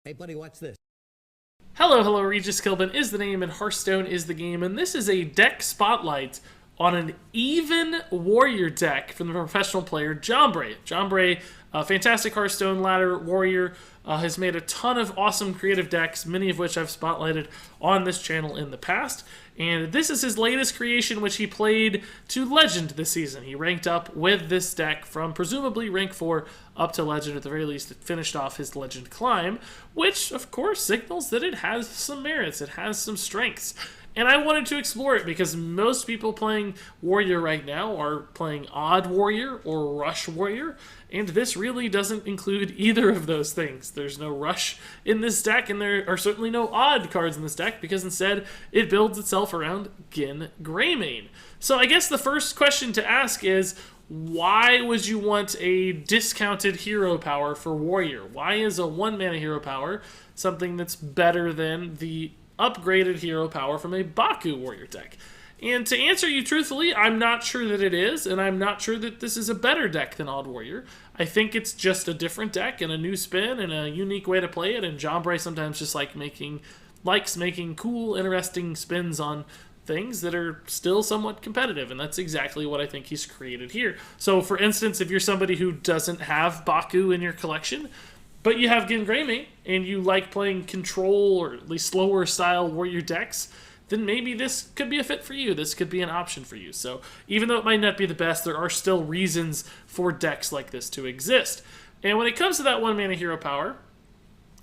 Hey, buddy, watch this. Hello, Regis Kilbin is the name and Hearthstone is the game, and this is a deck spotlight on an even warrior deck from the professional player Jambre. Jambre, a fantastic Hearthstone ladder warrior, has made a ton of awesome creative decks, many of which I've spotlighted on this channel in the past. And this is his latest creation, which he played to Legend this season. He ranked up with this deck from presumably rank 4 up to Legend. At the very least, it finished off his Legend climb, which, of course, signals that it has some merits. It has some strengths. And I wanted to explore it because most people playing Warrior right now are playing Odd Warrior or Rush Warrior, and this really doesn't include either of those things. There's no Rush in this deck, and there are certainly no Odd cards in this deck because instead it builds itself around Gin Greymane. So I guess the first question to ask is, why would you want a discounted hero power for Warrior? Why is a 1-mana hero power something that's better than the upgraded hero power from a Baku warrior deck? And to answer you truthfully, I'm not sure that it is, and I'm not sure that this is a better deck than Odd Warrior. I think it's just a different deck and a new spin and a unique way to play it, and Jambre sometimes just likes making cool, interesting spins on things that are still somewhat competitive, and that's exactly what I think he's created here. So for instance, if you're somebody who doesn't have Baku in your collection, but you have Gin Greymane, and you like playing control or at least slower style warrior decks, then maybe this could be a fit for you. This could be an option for you. So even though it might not be the best, there are still reasons for decks like this to exist. And when it comes to that 1-mana hero power,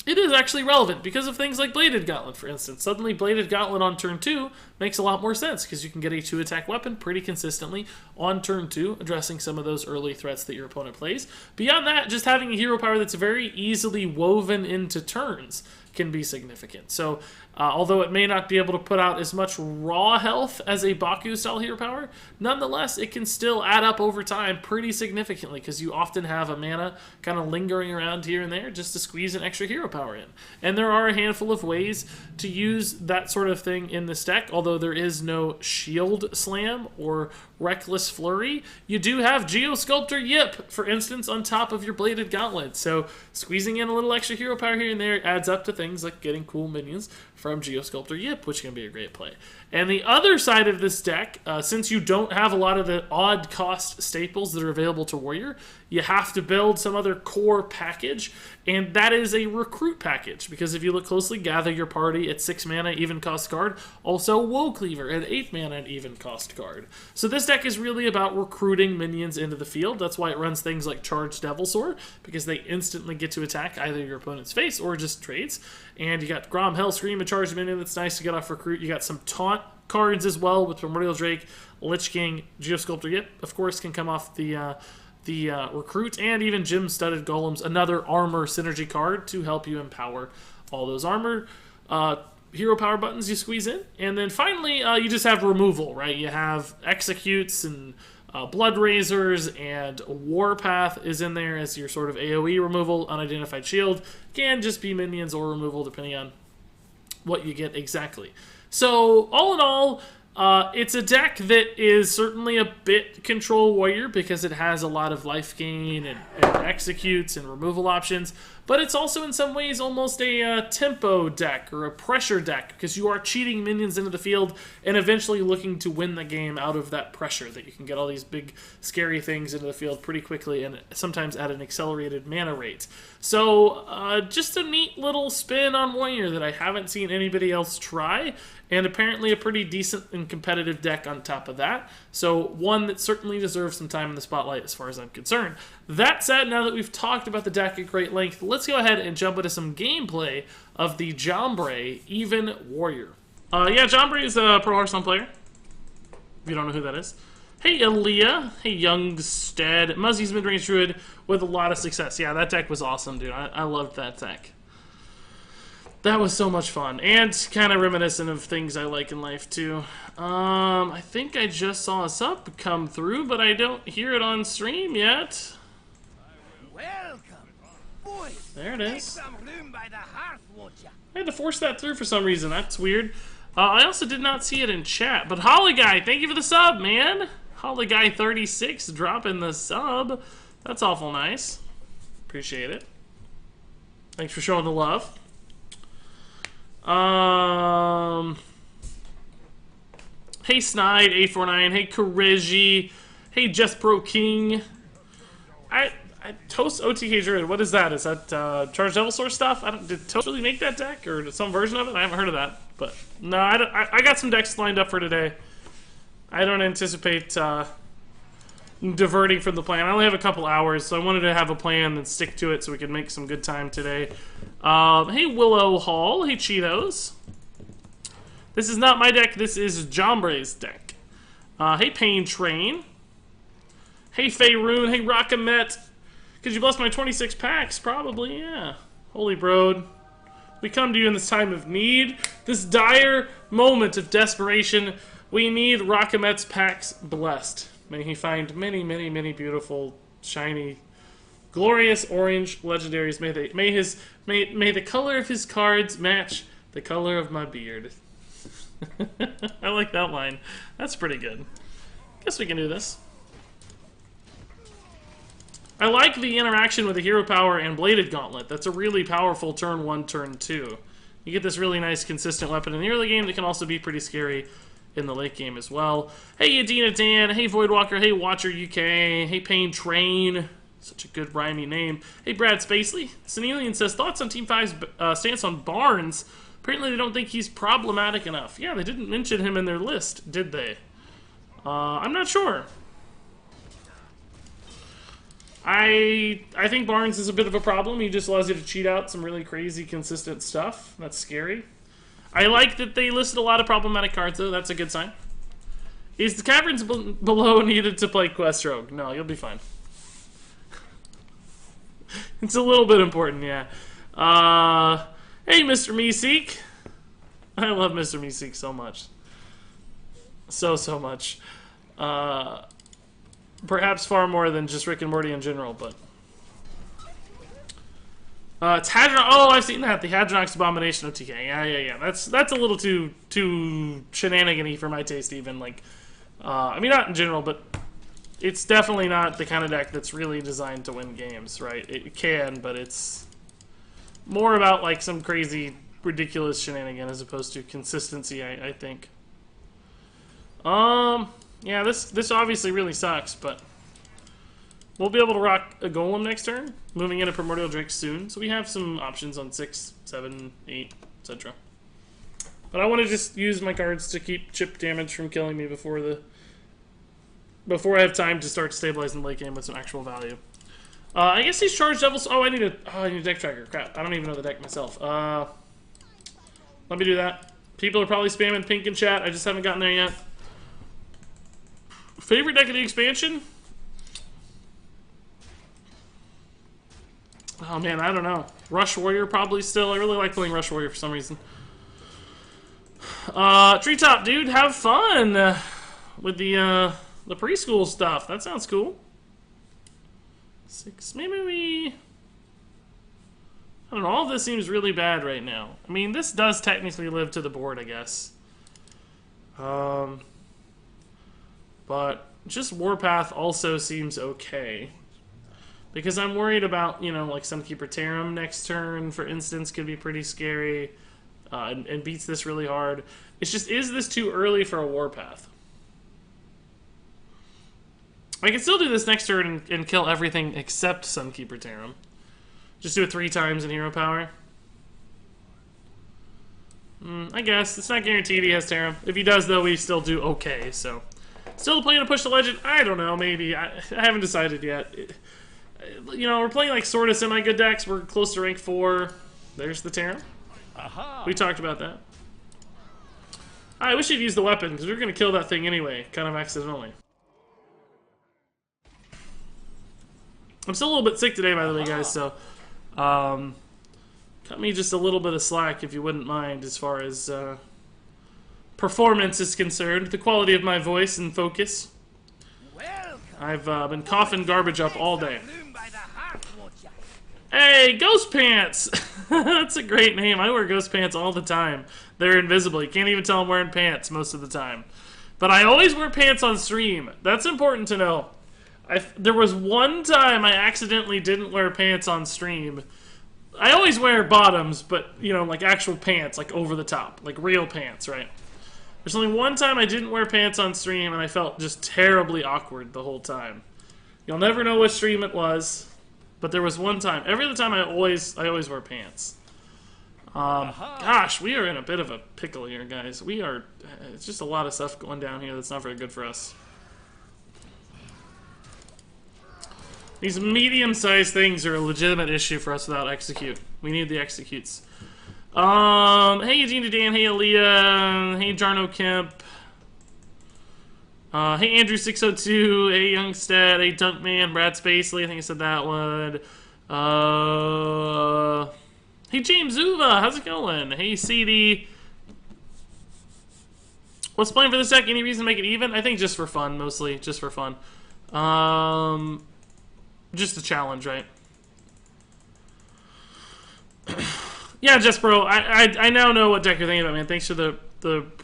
it is actually relevant because of things like Bladed Gauntlet, for instance. Suddenly, Bladed Gauntlet on turn 2 makes a lot more sense because you can get a 2-attack weapon pretty consistently on turn 2, addressing some of those early threats that your opponent plays. Beyond that, just having a hero power that's very easily woven into turns can be significant. So, although it may not be able to put out as much raw health as a Baku-style hero power, nonetheless, it can still add up over time pretty significantly because you often have a mana kind of lingering around here and there just to squeeze an extra hero power in. And there are a handful of ways to use that sort of thing in this deck, although there is no Shield Slam or Reckless Flurry. You do have Geosculptor Yip, for instance, on top of your Bladed Gauntlet. So squeezing in a little extra hero power here and there adds up to things like getting cool minions from Geosculptor Yip, which can be a great play. And the other side of this deck, since you don't have a lot of the odd cost staples that are available to Warrior, you have to build some other core package, and that is a recruit package. Because if you look closely, Gather Your Party at 6 mana, even cost card. Also Woe Cleaver at 8 mana, and even cost card. So this deck is really about recruiting minions into the field. That's why it runs things like Charged Devilsaur, because they instantly get to attack either your opponent's face or just trades. And you got Grom Hellscream, a charged minion that's nice to get off recruit. You got some taunt cards as well with Primordial Drake, Lich King, Geosculptor Yip, of course, can come off the recruit, and even Gem-Studded Golems, another armor synergy card to help you empower all those armor hero power buttons you squeeze in. And then finally, you just have removal, right? You have Executes and Blood Razors, and Warpath is in there as your sort of AoE removal. Unidentified Shield can just be minions or removal depending on what you get exactly. So all in all, it's a deck that is certainly a bit control warrior because it has a lot of life gain and executes and removal options, but it's also in some ways almost a tempo deck or a pressure deck because you are cheating minions into the field and eventually looking to win the game out of that pressure, that you can get all these big scary things into the field pretty quickly and sometimes at an accelerated mana rate. So just a neat little spin on warrior that I haven't seen anybody else try, and apparently a pretty decent and competitive deck on top of that. So one that certainly deserves some time in the spotlight as far as I'm concerned. That said, now that we've talked about the deck at great length, let's go ahead and jump into some gameplay of the Jambre Even Warrior. Yeah, Jambre is a pro Hearthstone player, if you don't know who that is. Hey, Aaliyah. Hey, Youngstead. Muzzy's mid-range druid with a lot of success. Yeah, that deck was awesome, dude. I loved that deck. That was so much fun, and kind of reminiscent of things I like in life, too. I think I just saw a sub come through, but I don't hear it on stream yet. Welcome. Boys, there it make is. some room by the hearth, won't ya? I had to force that through for some reason. That's weird. I also did not see it in chat, but Holly Guy, thank you for the sub, man. Holly Guy 36 dropping the sub. That's awful nice. Appreciate it. Thanks for showing the love. Hey Snide, 849. Hey Korigi. Hey Just Pro King. I Toast OTK Druid. What is that? Is that Charged Devil Source stuff? Did Toast really make that deck, or some version of it? I haven't heard of that. But no, I got some decks lined up for today. I don't anticipate diverting from the plan. I only have a couple hours, so I wanted to have a plan and stick to it so we could make some good time today. Hey Willow Hall. Hey Cheetos. This is not my deck. This is Jambre's deck. Hey Pain Train. Hey Faerun. Hey Rockamet. Could you bless my 26 packs? Probably, yeah. Holy Broad. We come to you in this time of need. This dire moment of desperation. We need Rockamet's packs blessed. May he find many, many, many beautiful, shiny, glorious orange legendaries. May the color of his cards match the color of my beard. I like that line. That's pretty good. Guess we can do this. I like the interaction with the Hero Power and Bladed Gauntlet. That's a really powerful turn 1, turn 2. You get this really nice, consistent weapon in the early game that can also be pretty scary in the late game as well. Hey, Adina Dan. Hey, Voidwalker. Hey, Watcher UK. Hey, Pain Train. Such a good rhymey name. Hey, Brad Spacely. Senelian says, thoughts on Team 5's stance on Barnes? Apparently they don't think he's problematic enough. Yeah, they didn't mention him in their list, did they? I'm not sure. I think Barnes is a bit of a problem. He just allows you to cheat out some really crazy, consistent stuff. That's scary. I like that they listed a lot of problematic cards, though. That's a good sign. Is the Caverns below needed to play Quest Rogue? No, you'll be fine. It's a little bit important, yeah. Hey, Mr. Meeseek. I love Mr. Meeseek so much. So much. Perhaps far more than just Rick and Morty in general, but... it's Hadron... Oh, I've seen that. The Hadronox Abomination OTK. Yeah. That's a little too shenanigan-y for my taste, even. Like, I mean, not in general, but it's definitely not the kind of deck that's really designed to win games, right? It can, but it's more about, like, some crazy, ridiculous shenanigan as opposed to consistency, I think. Yeah, this obviously really sucks, but we'll be able to rock a Golem next turn, moving into Primordial Drake soon, so we have some options on 6, 7, 8, etc. But I want to just use my cards to keep chip damage from killing me before I have time to start stabilizing the late game with some actual value. I guess these Charged Devils... Oh, I need a deck tracker. Crap, I don't even know the deck myself. Let me do that. People are probably spamming pink in chat. I just haven't gotten there yet. Favorite deck of the expansion? Oh man, I don't know. Rush Warrior probably still. I really like playing Rush Warrior for some reason. Treetop dude, have fun with the preschool stuff. That sounds cool. 6, maybe we... I don't know, all of this seems really bad right now. I mean, this does technically live to the board, I guess. But just Warpath also seems okay. Because I'm worried about, you know, like Sunkeeper Tarim next turn, for instance, could be pretty scary. And beats this really hard. It's just, is this too early for a Warpath? I can still do this next turn and kill everything except Sunkeeper Tarim. Just do it 3 times in Hero Power. I guess. It's not guaranteed he has Tarim. If he does, though, we still do okay, so... Still playing to push the legend? I don't know, maybe. I haven't decided yet. You know, we're playing like sort of semi-good decks. We're close to rank 4. There's the Tarim. We talked about that. I wish he'd use the weapon, because we were going to kill that thing anyway, kind of accidentally. I'm still a little bit sick today, by the way, guys, so... cut me just a little bit of slack, if you wouldn't mind, as far as... performance is concerned, the quality of my voice and focus. I've been coughing garbage up all day. Hey, Ghost Pants! That's a great name. I wear Ghost Pants all the time. They're invisible. You can't even tell I'm wearing pants most of the time. But I always wear pants on stream. That's important to know. There was one time I accidentally didn't wear pants on stream. I always wear bottoms, but, you know, like actual pants, like over the top, like real pants, right? There's only one time I didn't wear pants on stream, and I felt just terribly awkward the whole time. You'll never know what stream it was, but there was one time. Every other time I always wear pants. Gosh, we are in a bit of a pickle here, guys. We are... It's just a lot of stuff going down here that's not very good for us. These medium-sized things are a legitimate issue for us without execute. We need the executes. Hey Eugene Dan, hey Aaliyah, hey Jarno Kemp, hey Andrew602, hey Youngstead, hey Dunkman, Brad Spacely, I think I said that one. Hey James Uva, how's it going? Hey CD. What's playing for this deck? Any reason to make it even? I think just for fun, mostly. Just for fun. Just a challenge, right? Yeah, Jess Bro, I now know what deck you're thinking about, man. Thanks for the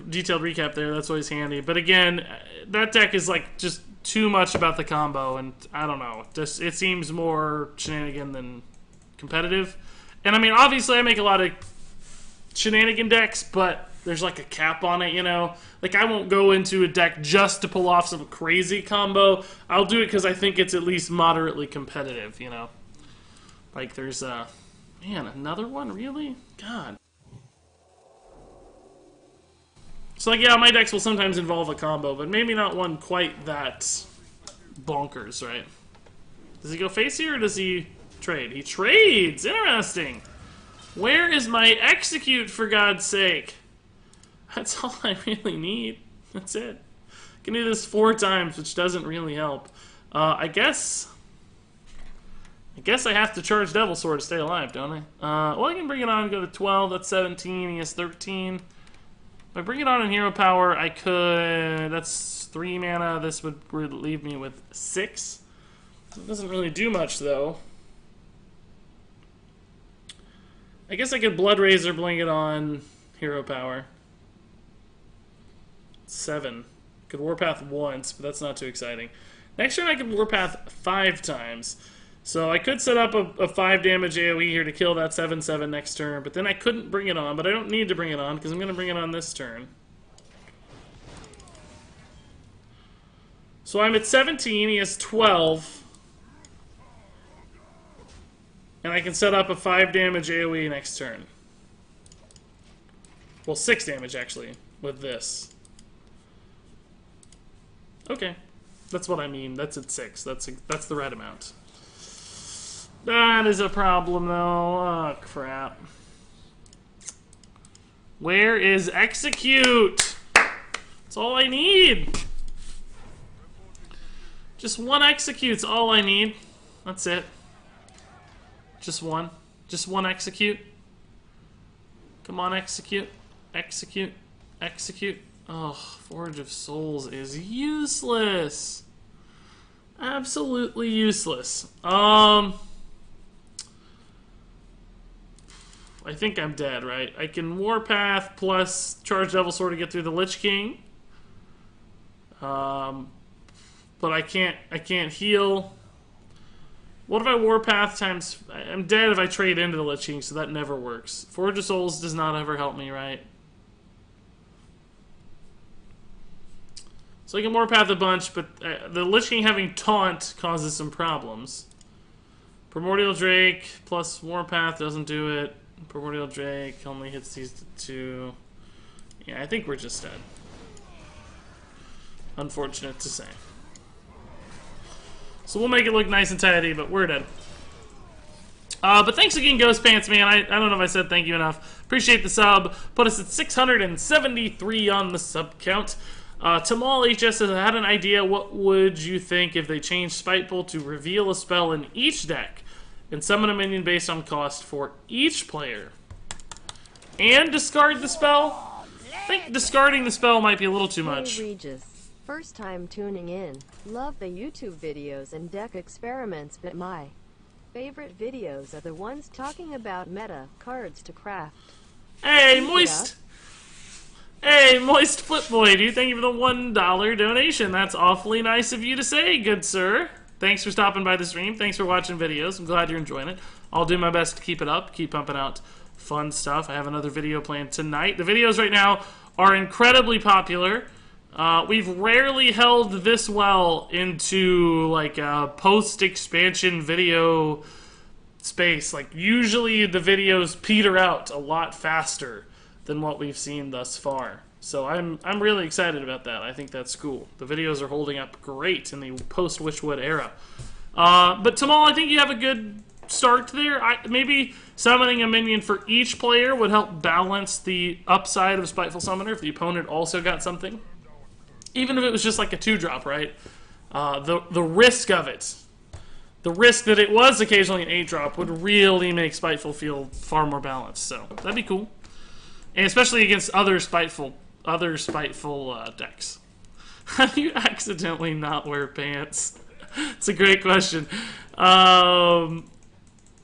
detailed recap there. That's always handy. But again, that deck is like just too much about the combo, and I don't know. Just it seems more shenanigan than competitive. And I mean, obviously, I make a lot of shenanigan decks, but there's like a cap on it, you know? Like, I won't go into a deck just to pull off some crazy combo. I'll do it because I think it's at least moderately competitive, you know? Like, there's man, another one? Really? God. So, like, yeah, my decks will sometimes involve a combo, but maybe not one quite that bonkers, right? Does he go face here, or does he trade? He trades! Interesting! Where is my execute, for God's sake? That's all I really need. That's it. I can do this 4 times, which doesn't really help. I guess I have to charge Devil Sword to stay alive, don't I? Well, I can bring it on and go to 12. That's 17. He has 13. If I bring it on in Hero Power, I could... That's 3 mana. This would leave me with 6. It doesn't really do much, though. I guess I could Blood Razor, bring it on Hero Power. 7. Could Warpath once, but that's not too exciting. Next turn I could Warpath 5 times. So I could set up a 5 damage AoE here to kill that 7/7 next turn, but then I couldn't bring it on, but I don't need to bring it on because I'm going to bring it on this turn. So I'm at 17, he has 12. And I can set up a 5 damage AoE next turn. Well, 6 damage actually, with this. Okay. That's what I mean. That's at 6. That's the right amount. That is a problem, though. Oh, crap. Where is execute? That's all I need. Just one execute's all I need. That's it. Just one. Just one execute. Come on, execute. Execute. Execute. Oh, Forge of Souls is useless. Absolutely useless. I think I'm dead, right? I can Warpath plus Charge Devil Sword to get through the Lich King. But I can't heal. What if I Warpath times... I'm dead if I trade into the Lich King, so that never works. Forge of Souls does not ever help me, right? So I can Warpath a bunch, but the Lich King having Taunt causes some problems. Primordial Drake plus Warpath doesn't do it. Primordial Drake only hits these 2. Yeah, I think we're just dead. Unfortunate to say. So we'll make it look nice and tidy, but we're dead. But thanks again, Ghost Pants, man. I don't know if I said thank you enough. Appreciate the sub. Put us at 673 on the sub count. Tamal HS has had an idea. What would you think if they changed Spiteful to reveal a spell in each deck and summon a minion based on cost for each player? And discard the spell? I think discarding the spell might be a little too much. Hey Regis, first time tuning in. Love the YouTube videos and deck experiments, but my favorite videos are the ones talking about meta cards to craft. Hey, Moist! Hey, Moist Footboy, dude, thank you for the $1 donation. That's awfully nice of you to say, good sir. Thanks for stopping by the stream. Thanks for watching videos. I'm glad you're enjoying it. I'll do my best to keep it up, keep pumping out fun stuff. I have another video planned tonight. The videos right now are incredibly popular. We've rarely held this well into like a post-expansion video space. Like usually the videos peter out a lot faster than what we've seen thus far. So I'm really excited about that. I think that's cool. The videos are holding up great in the post-Witchwood era. But Tamal, I think you have a good start there. Maybe summoning a minion for each player would help balance the upside of Spiteful Summoner if the opponent also got something. Even if it was just like a 2-drop, right? The risk of it, the risk that it was occasionally an 8-drop would really make Spiteful feel far more balanced. So that'd be cool. And especially against other spiteful decks. How do you accidentally not wear pants? It's a great question.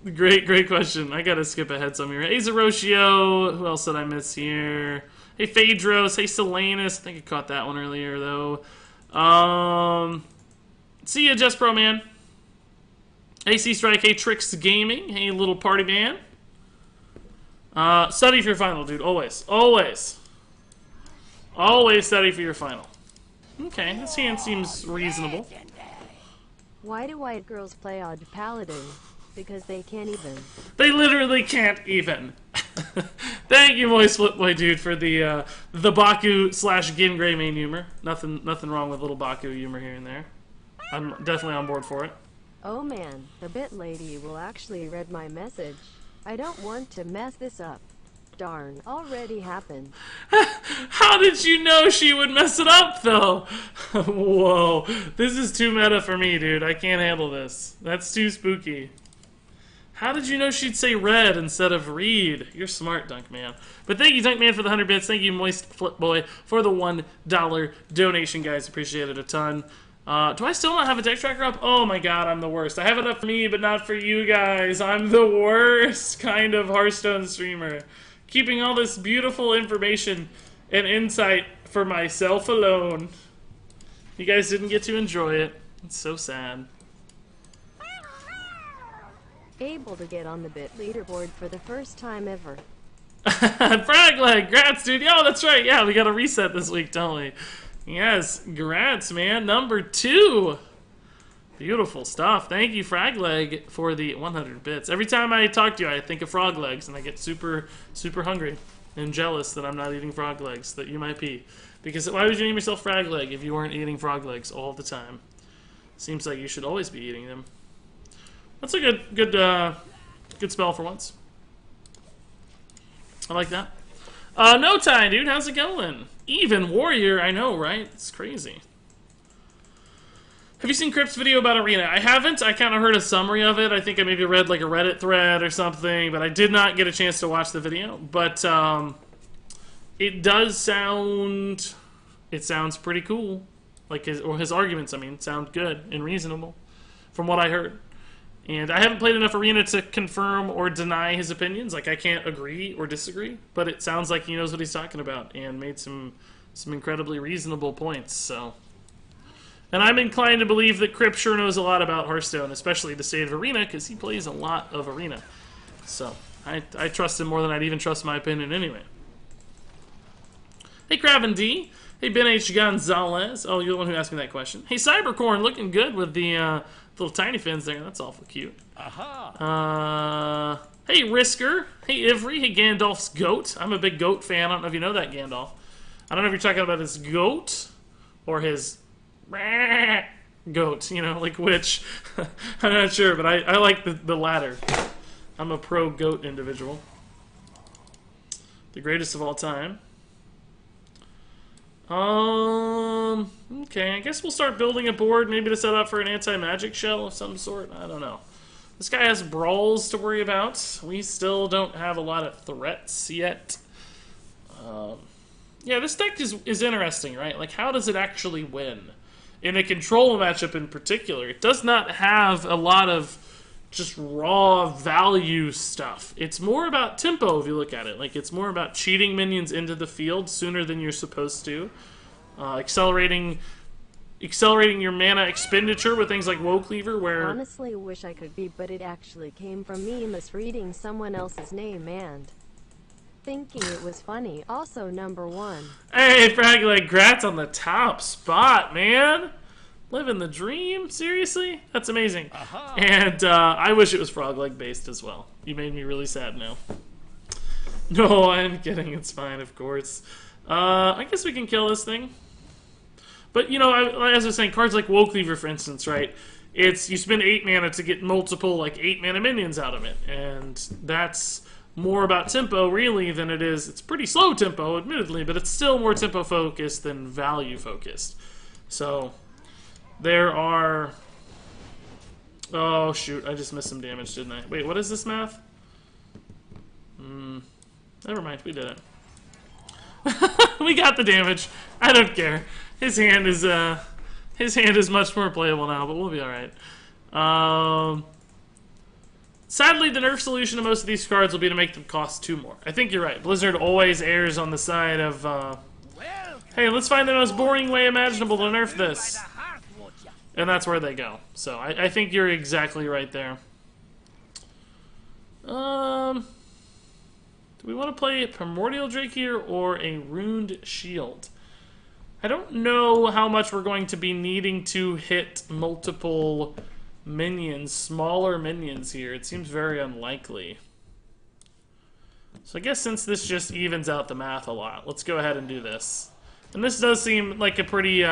Great question. I gotta skip ahead some here. Hey, Zeroshio. Who else did I miss here? Hey, Phaedros. Hey, Selanus. I think I caught that one earlier, though. See ya, Just Pro Man. Hey, C-Strike. Hey, Tricks Gaming. Hey, little party man. Study for your final, dude. Always. Always. Always study for your final. Okay, this hand seems reasonable. Why do white girls play Odd Paladin? Because they can't even. They literally can't even. Thank you, Moist Flipboy dude, for the Baku / Gingray main humor. Nothing wrong with little Baku humor here and there. I'm definitely on board for it. Oh man, the bit lady will actually read my message. I don't want to mess this up. Darn, already happened. How did you know she would mess it up, though? Whoa, this is too meta for me, dude. I can't handle this. That's too spooky. How did you know she'd say red instead of read? You're smart, Dunkman. But thank you, Dunkman, for the 100 bits. Thank you, Moist Flipboy, for the $1 donation, guys. Appreciate it a ton. Do I still not have a deck tracker up? Oh my god, I'm the worst. I have it up for me, but not for you guys. I'm the worst kind of Hearthstone streamer. Keeping all this beautiful information and insight for myself alone. You guys didn't get to enjoy it. It's so sad. Able to get on the bit leaderboard for the first time ever. Fragleg, grats, dude. Yo, that's right. Yeah, we got a reset this week, don't we? Yes, grats, man. Number 2. Beautiful stuff. Thank you, Fragleg, for the 100 bits. Every time I talk to you, I think of frog legs, and I get super, super hungry and jealous that I'm not eating frog legs, that you might be. Because why would you name yourself Fragleg if you weren't eating frog legs all the time? Seems like you should always be eating them. That's a good spell for once. I like that. No tie, dude. How's it going? Even Warrior, I know, right? It's crazy. Have you seen Crypt's video about Arena? I haven't. I kind of heard a summary of it. I think I maybe read like a Reddit thread or something, but I did not get a chance to watch the video. But it does sound... It sounds pretty cool. Like his arguments, I mean, sound good and reasonable from what I heard. And I haven't played enough Arena to confirm or deny his opinions. Like, I can't agree or disagree, but it sounds like he knows what he's talking about and made some incredibly reasonable points, so... And I'm inclined to believe that Crip sure knows a lot about Hearthstone, especially the state of Arena, because he plays a lot of Arena. So, I trust him more than I'd even trust my opinion anyway. Hey, Craven D. Hey, Ben H. Gonzalez. Oh, you're the one who asked me that question. Hey, Cybercorn, looking good with the little tiny fins there. That's awful cute. Aha. Hey, Risker. Hey, Ivry. Hey, Gandalf's goat. I'm a big goat fan. I don't know if you know that, Gandalf. I don't know if you're talking about his goat or his... goat, you know, like which. I'm not sure, but I like the latter. I'm a pro goat individual. The greatest of all time. Okay, I guess we'll start building a board, maybe to set up for an anti-magic shell of some sort. I don't know. This guy has brawls to worry about. We still don't have a lot of threats yet. Yeah, this deck is interesting, right? Like, how does it actually win? In a control matchup in particular, it does not have a lot of just raw value stuff. It's more about tempo if you look at it. Like, it's more about cheating minions into the field sooner than you're supposed to. Accelerating accelerating your mana expenditure with things like Woe Cleaver, where... Honestly wish I could be, but it actually came from me misreading someone else's name and thinking it was funny. Also number 1. Hey, Frag, like, grats on the top spot, man. Living the dream? Seriously? That's amazing. And I wish it was Frog Leg based as well. You made me really sad now. No, I'm kidding. It's fine, of course. I guess we can kill this thing. But, you know, as I was saying, cards like Woe Cleaver, for instance, right? It's, you spend 8 mana to get multiple, like, 8 mana minions out of it. And that's more about tempo, really, than it is... It's pretty slow tempo, admittedly, but it's still more tempo-focused than value-focused. So, there are... Oh, shoot. I just missed some damage, didn't I? Wait, what is this math? Never mind. We did it. We got the damage. I don't care. His hand is much more playable now, but we'll be alright. Sadly, the nerf solution to most of these cards will be to make them cost 2 more. I think you're right. Blizzard always errs on the side of, hey, let's find the most boring way imaginable to nerf this. And that's where they go. So, I think you're exactly right there. Do we want to play a Primordial Drake here or a Runed Shield? I don't know how much we're going to be needing to hit multiple minions, smaller minions here. It seems very unlikely. So I guess since this just evens out the math a lot, let's go ahead and do this. And this does seem like a pretty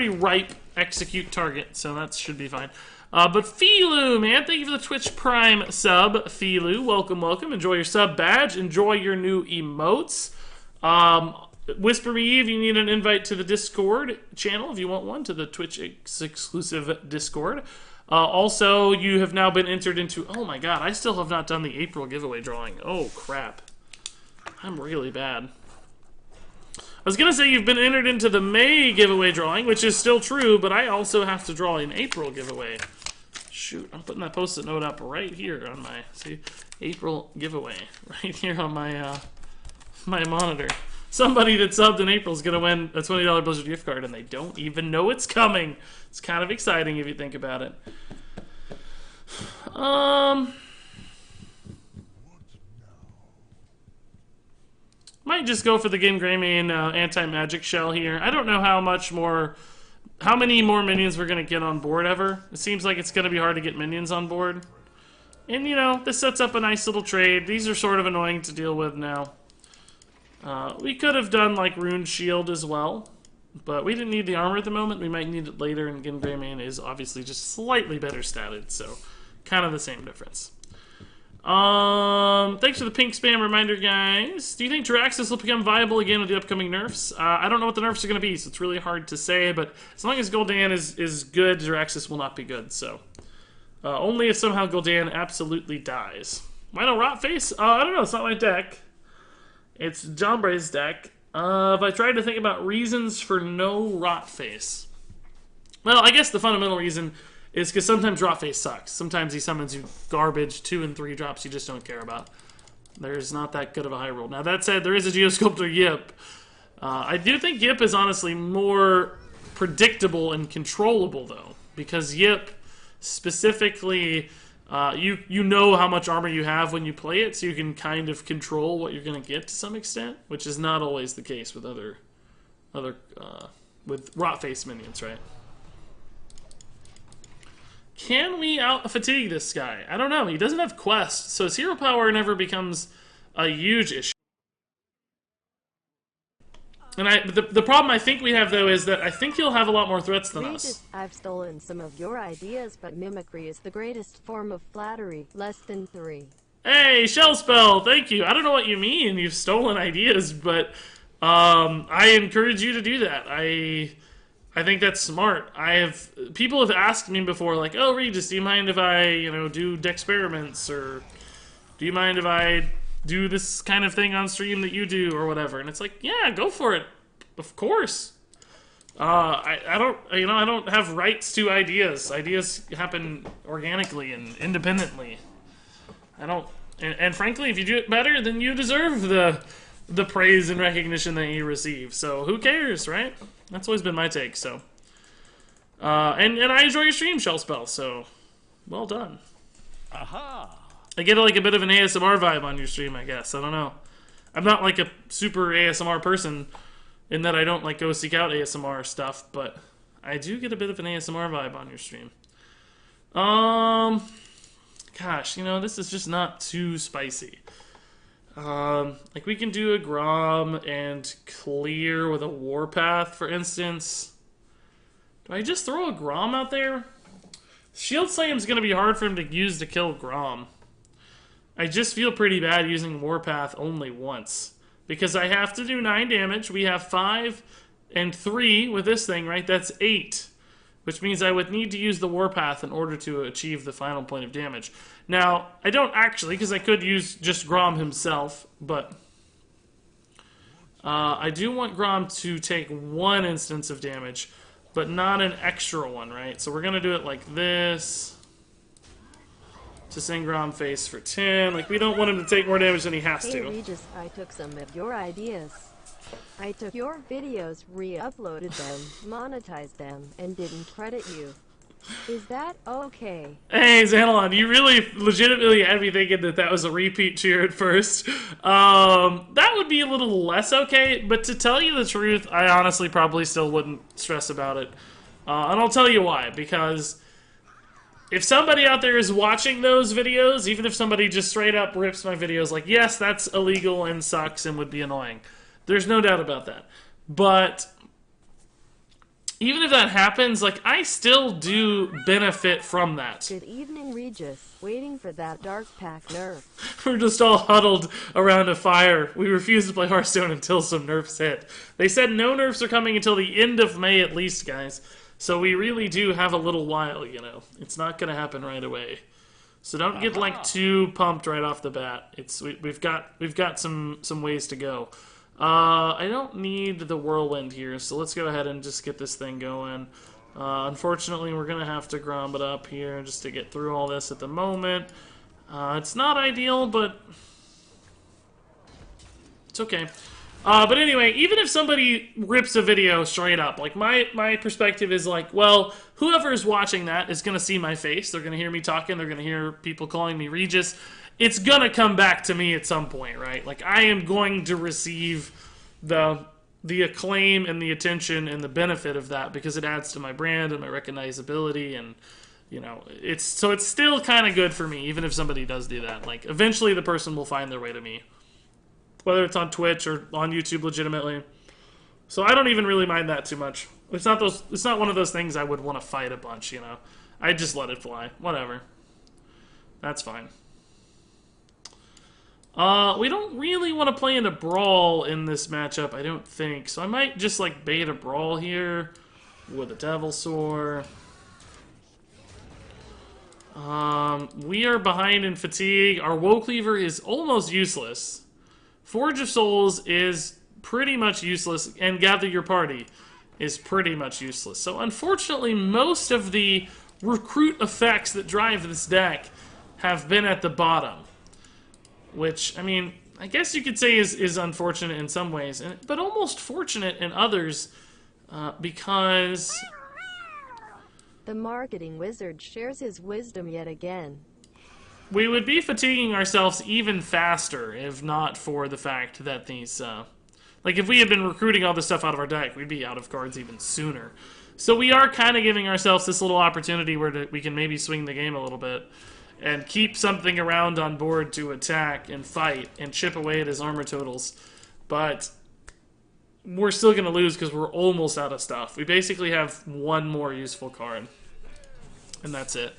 ripe execute target, so that should be fine. But Filu, man, thank you for the Twitch Prime sub, Filu. Welcome, welcome. Enjoy your sub badge. Enjoy your new emotes. Whisper me if you need an invite to the Discord channel, if you want one, to the Twitch exclusive Discord. Also, you have now been entered into... Oh my god, I still have not done the April giveaway drawing. Oh, crap. I'm really bad. I was going to say you've been entered into the May giveaway drawing, which is still true, but I also have to draw an April giveaway. Shoot, I'm putting that post-it note up right here on my, see, April giveaway, right here on my, my monitor. Somebody that subbed in April is going to win a $20 Blizzard gift card, and they don't even know it's coming. It's kind of exciting if you think about it. Might just go for the Game Greymane anti-magic shell here. I don't know how many more minions we're going to get on board ever. It seems like it's going to be hard to get minions on board. And, you know, this sets up a nice little trade. These are sort of annoying to deal with now. We could have done, like, Rune Shield as well. But we didn't need the armor at the moment. We might need it later, and Game Greymane is obviously just slightly better statted. So, kind of the same difference. Thanks for the pink spam reminder, guys. Do you think Jiraxxus will become viable again with the upcoming nerfs? I don't know what the nerfs are going to be, so it's really hard to say, but as long as Gul'dan is good, Jiraxxus will not be good, so. Only if somehow Gul'dan absolutely dies. Why no Rotface? I don't know, it's not my deck. It's Jambre's deck. If I tried to think about reasons for no Rotface. Well, I guess the fundamental reason is because sometimes Rotface sucks. Sometimes he summons you garbage, 2 and 3 drops you just don't care about. There's not that good of a high roll. Now, that said, there is a Geosculptor Yip. I do think Yip is honestly more predictable and controllable, though. Because Yip, specifically, you know how much armor you have when you play it, so you can kind of control what you're going to get to some extent, which is not always the case with with Rotface minions, right? Can we out-fatigue this guy? I don't know. He doesn't have Quest, so his hero power never becomes a huge issue. And the problem I think we have, though, is that I think he'll have a lot more threats than us. I've stolen some of your ideas, but mimicry is the greatest form of flattery. Less than 3. Hey, Shellspell, thank you. I don't know what you mean, you've stolen ideas, but I encourage you to do that. I think that's smart. People have asked me before, like, oh, Regis, do you mind if I, do Dexperiments, or do you mind if I do this kind of thing on stream that you do, or whatever? And it's like, yeah, go for it. Of course. I don't have rights to ideas. Ideas happen organically and independently. And frankly, if you do it better, then you deserve the praise and recognition that you receive. So who cares, right? That's always been my take, so. And I enjoy your stream, Shell Spell, so well done. Aha! I get like a bit of an ASMR vibe on your stream, I guess. I don't know. I'm not like a super ASMR person in that I don't like go seek out ASMR stuff, but I do get a bit of an ASMR vibe on your stream. Gosh, you know, this is just not too spicy. Like we can do a Grom and clear with a Warpath, for instance. Do I just throw a Grom out there? Shield Slam's gonna be hard for him to use to kill Grom. I just feel pretty bad using Warpath only once. Because I have to do 9 damage. We have 5 and 3 with this thing, right? That's 8. Which means I would need to use the Warpath in order to achieve the final point of damage. Now, I don't actually, because I could use just Grom himself, but I do want Grom to take 1 instance of damage, but not an extra one, right? So we're going to do it like this. To send Grom face for 10. Like, we don't want him to take more damage than he has Hey to. Regis, I took some of your ideas. I took your videos, re-uploaded them, monetized them, and didn't credit you. Is that okay? Hey, Xanalon, you really legitimately had me thinking that that was a repeat cheer at first. That would be a little less okay, but to tell you the truth, I honestly probably still wouldn't stress about it. And I'll tell you why, because if somebody out there is watching those videos, even if somebody just straight up rips my videos, like, yes, that's illegal and sucks and would be annoying. There's no doubt about that. But even if that happens, like, I still do benefit from that. Good evening, Regis. Waiting for that Dark Pack nerf. We're just all huddled around a fire. We refuse to play Hearthstone until some nerfs hit. They said no nerfs are coming until the end of May at least, guys. So we really do have a little while, you know. It's not going to happen right away. So don't get like too pumped right off the bat. We've got some ways to go. I don't need the whirlwind here, so let's go ahead and just get this thing going. Unfortunately, we're going to have to Grom it up here just to get through all this at the moment. It's not ideal, but it's okay. But anyway, even if somebody rips a video straight up, like my perspective is like, well, whoever is watching that is going to see my face. They're going to hear me talking. They're going to hear people calling me Regis. It's going to come back to me at some point, right? Like, I am going to receive the acclaim and the attention and the benefit of that because it adds to my brand and my recognizability and, you know, it's still kind of good for me, even if somebody does do that. Like, eventually the person will find their way to me. Whether it's on Twitch or on YouTube legitimately. So I don't even really mind that too much. It's not one of those things I would want to fight a bunch, you know. I just let it fly. Whatever. That's fine. We don't really want to play in a brawl in this matchup, I don't think. So I might just like bait a brawl here with a Devil Soar. We are behind in fatigue. Our Woe Cleaver is almost useless. Forge of Souls is pretty much useless, and Gather Your Party is pretty much useless. So unfortunately, most of the recruit effects that drive this deck have been at the bottom. Which, I mean, I guess you could say is unfortunate in some ways, but almost fortunate in others, because The marketing wizard shares his wisdom yet again. we would be fatiguing ourselves even faster if not for the fact that these, like if we had been recruiting all this stuff out of our deck, we'd be out of cards even sooner. So we are kind of giving ourselves this little opportunity where we can maybe swing the game a little bit and keep something around on board to attack and fight and chip away at his armor totals. But we're still going to lose because we're almost out of stuff. We basically have one more useful card. And that's it.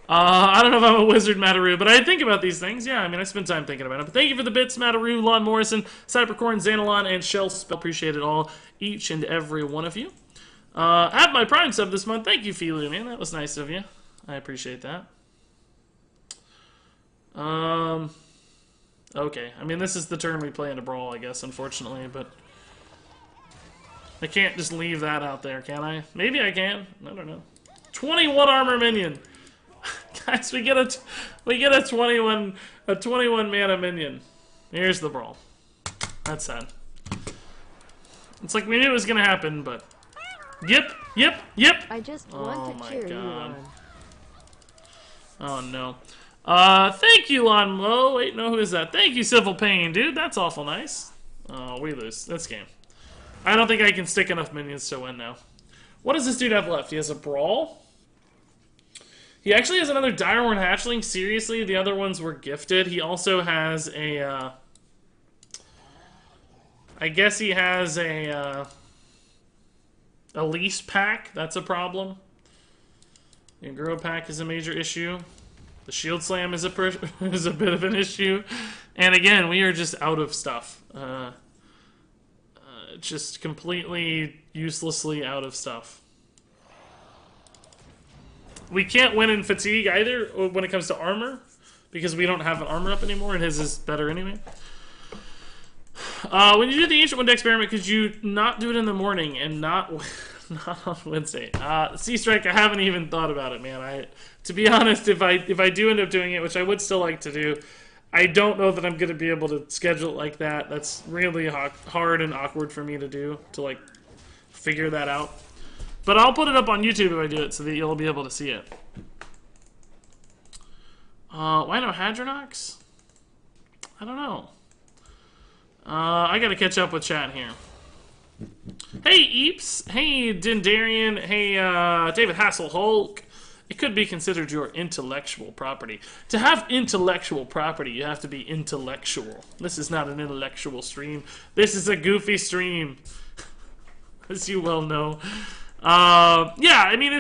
I don't know if I'm a wizard, Mataru, but I think about these things. Yeah, I mean, I spend time thinking about it. But thank you for the bits, Mataru, Lon Morrison, Cybercorn, Xanalon, and Shell Spell. Appreciate it all, each and every one of you. Have my Prime sub this month. Thank you, Filu, man. That was nice of you. I appreciate that. Okay. I mean, this is the turn we play in a brawl, I guess, unfortunately, but I can't just leave that out there, can I? Maybe I can. I don't know. 21 armor minion. Guys, we get a 21 mana minion. Here's the brawl. That's sad. It's like we knew it was gonna happen, but Yep. I just Oh want to my cheer you God. on. Oh no. Thank you, Lon Mo. Wait, no, who is that? Thank you, Civil Pain, dude. That's awful nice. Oh, we lose this game. I don't think I can stick enough minions to win now. What does this dude have left? He has a Brawl? He actually has another Direhorn Hatchling. Seriously, the other ones were gifted. He also has a, I guess he has a lease pack. That's a problem. The Aggro pack is a major issue. The Shield Slam is is a bit of an issue. And again, we are just out of stuff. Just completely uselessly out of stuff. We can't win in Fatigue either when it comes to armor, because we don't have an armor up anymore, and his is better anyway. When you do the Ancient One experiment, could you not do it in the morning and not on Wednesday? Sea Strike, I haven't even thought about it, man. To be honest, if I do end up doing it, which I would still like to do, I don't know that I'm going to be able to schedule it like that. That's really hard and awkward for me to do, to like figure that out. But I'll put it up on YouTube if I do it, so that you'll be able to see it. Why no Hadronox? I don't know. I gotta catch up with chat here. Hey, Eeps. Hey, Dindarian. Hey, David Hasselhulk. It could be considered your intellectual property. To have intellectual property, you have to be intellectual. This is not an intellectual stream. This is a goofy stream. As you well know. Yeah, I mean,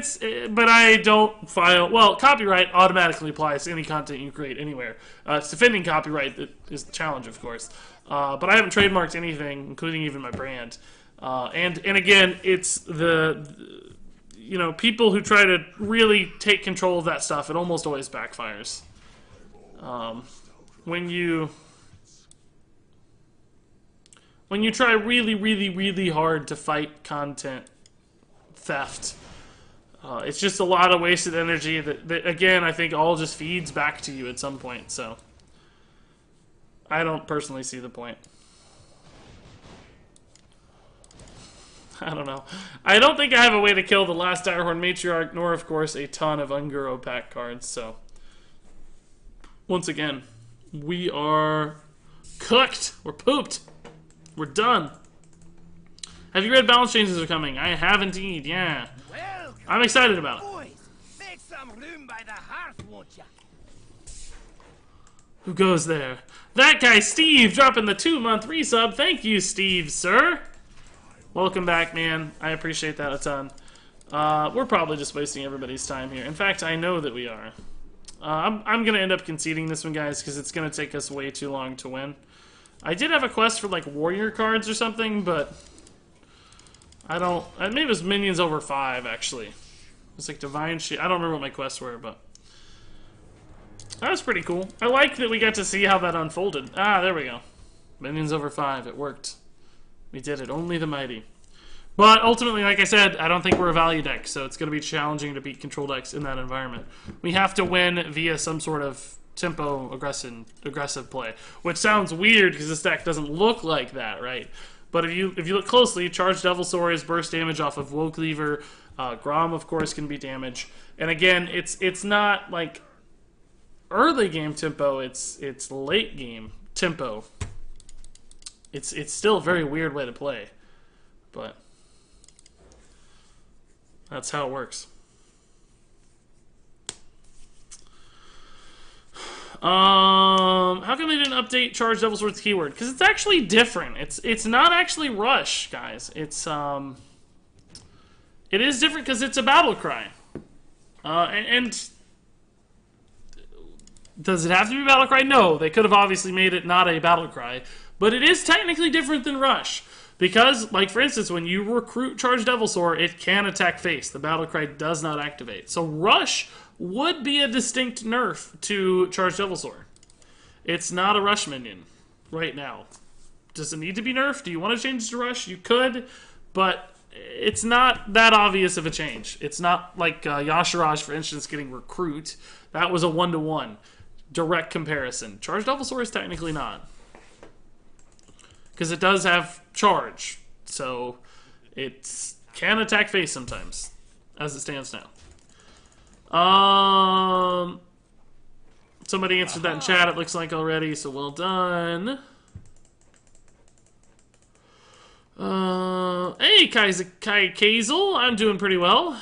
but I don't file, well, copyright automatically applies to any content you create anywhere. It's defending copyright that is the challenge, of course. But I haven't trademarked anything, including even my brand. And again, it's you know, people who try to really take control of that stuff, it almost always backfires. When you try really hard to fight content theft, it's just a lot of wasted energy that again, I think all just feeds back to you at some point, so I don't personally see the point. I don't know. I don't think I have a way to kill the last Direhorn Matriarch, nor, of course, a ton of Unguro pack cards, so once again, we are cooked. We're pooped. We're done. Have you read Balance Changes Are Coming? I have indeed, yeah. Welcome. I'm excited about it. Boys, make some room by the hearth, won't ya? Who goes there? That guy, Steve, dropping the 2-month resub. Thank you, Steve, sir. Welcome back, man. I appreciate that a ton. We're probably just wasting everybody's time here. In fact, I know that we are. I'm going to end up conceding this one, guys, because it's going to take us way too long to win. I did have a quest for, like, warrior cards or something, but I don't... Maybe it was minions over 5, actually. It was like Divine Shield. I don't remember what my quests were, but that was pretty cool. I like that we got to see how that unfolded. Ah, there we go. Minions over 5. It worked. We did it. Only the mighty. But ultimately, like I said, I don't think we're a value deck, so it's going to be challenging to beat control decks in that environment. We have to win via some sort of tempo aggressive play, which sounds weird because this deck doesn't look like that, right? But if you look closely, Charged Devilsaur is burst damage off of Woe Cleaver. Grom, of course, can be damage. And again, it's not like early game tempo. It's late game tempo. It's still a very weird way to play, but that's how it works. How come they didn't update Charged Devilsaur's keyword? Because it's actually different. It's not actually Rush, guys. It is different because it's a battle cry. And does it have to be a battle cry? No, they could have obviously made it not a battle cry. But it is technically different than Rush. Because, like, for instance, when you recruit Charged Devilsaur, it can attack face. The battle cry does not activate. So Rush would be a distinct nerf to Charged Devilsaur. It's not a Rush minion right now. Does it need to be nerfed? Do you want to change to Rush? You could, but it's not that obvious of a change. It's not like Yashiraj, for instance, getting Recruit. That was a 1-to-1 direct comparison. Charged Devilsaur is technically not. Because it does have charge, so it's Can attack face sometimes, as it stands now. Somebody answered that in chat, it looks like, already, so well done. Hey, Kai Kazel, I'm doing pretty well.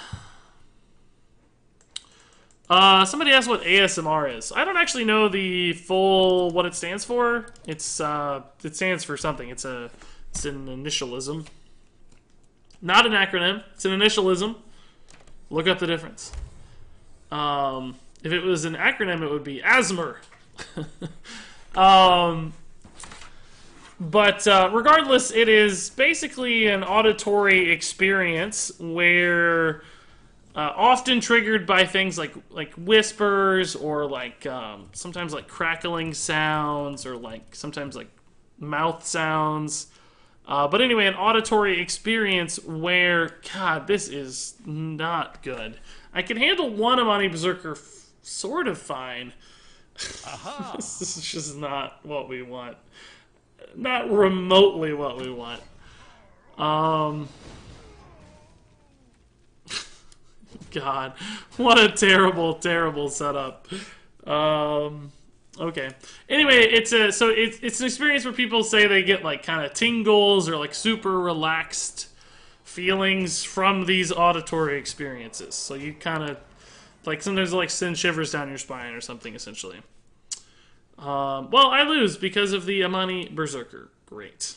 Somebody asked what ASMR is. I don't actually know the full what it stands for. It stands for something. It's an initialism. Not an acronym. It's an initialism. Look up the difference. If it was an acronym, it would be ASMR. But regardless, it is basically an auditory experience where often triggered by things like whispers or like sometimes like crackling sounds or like sometimes like mouth sounds. But anyway, an auditory experience where, God, this is not good. I can handle one Amani Berserker sort of fine. This is just not what we want. Not remotely what we want. God, what a terrible, terrible setup. Okay. Anyway, it's an experience where people say they get like kind of tingles or like super relaxed feelings from these auditory experiences. So you kind of like sometimes like send shivers down your spine or something essentially. Well, I lose because of the Amani Berserker. Great.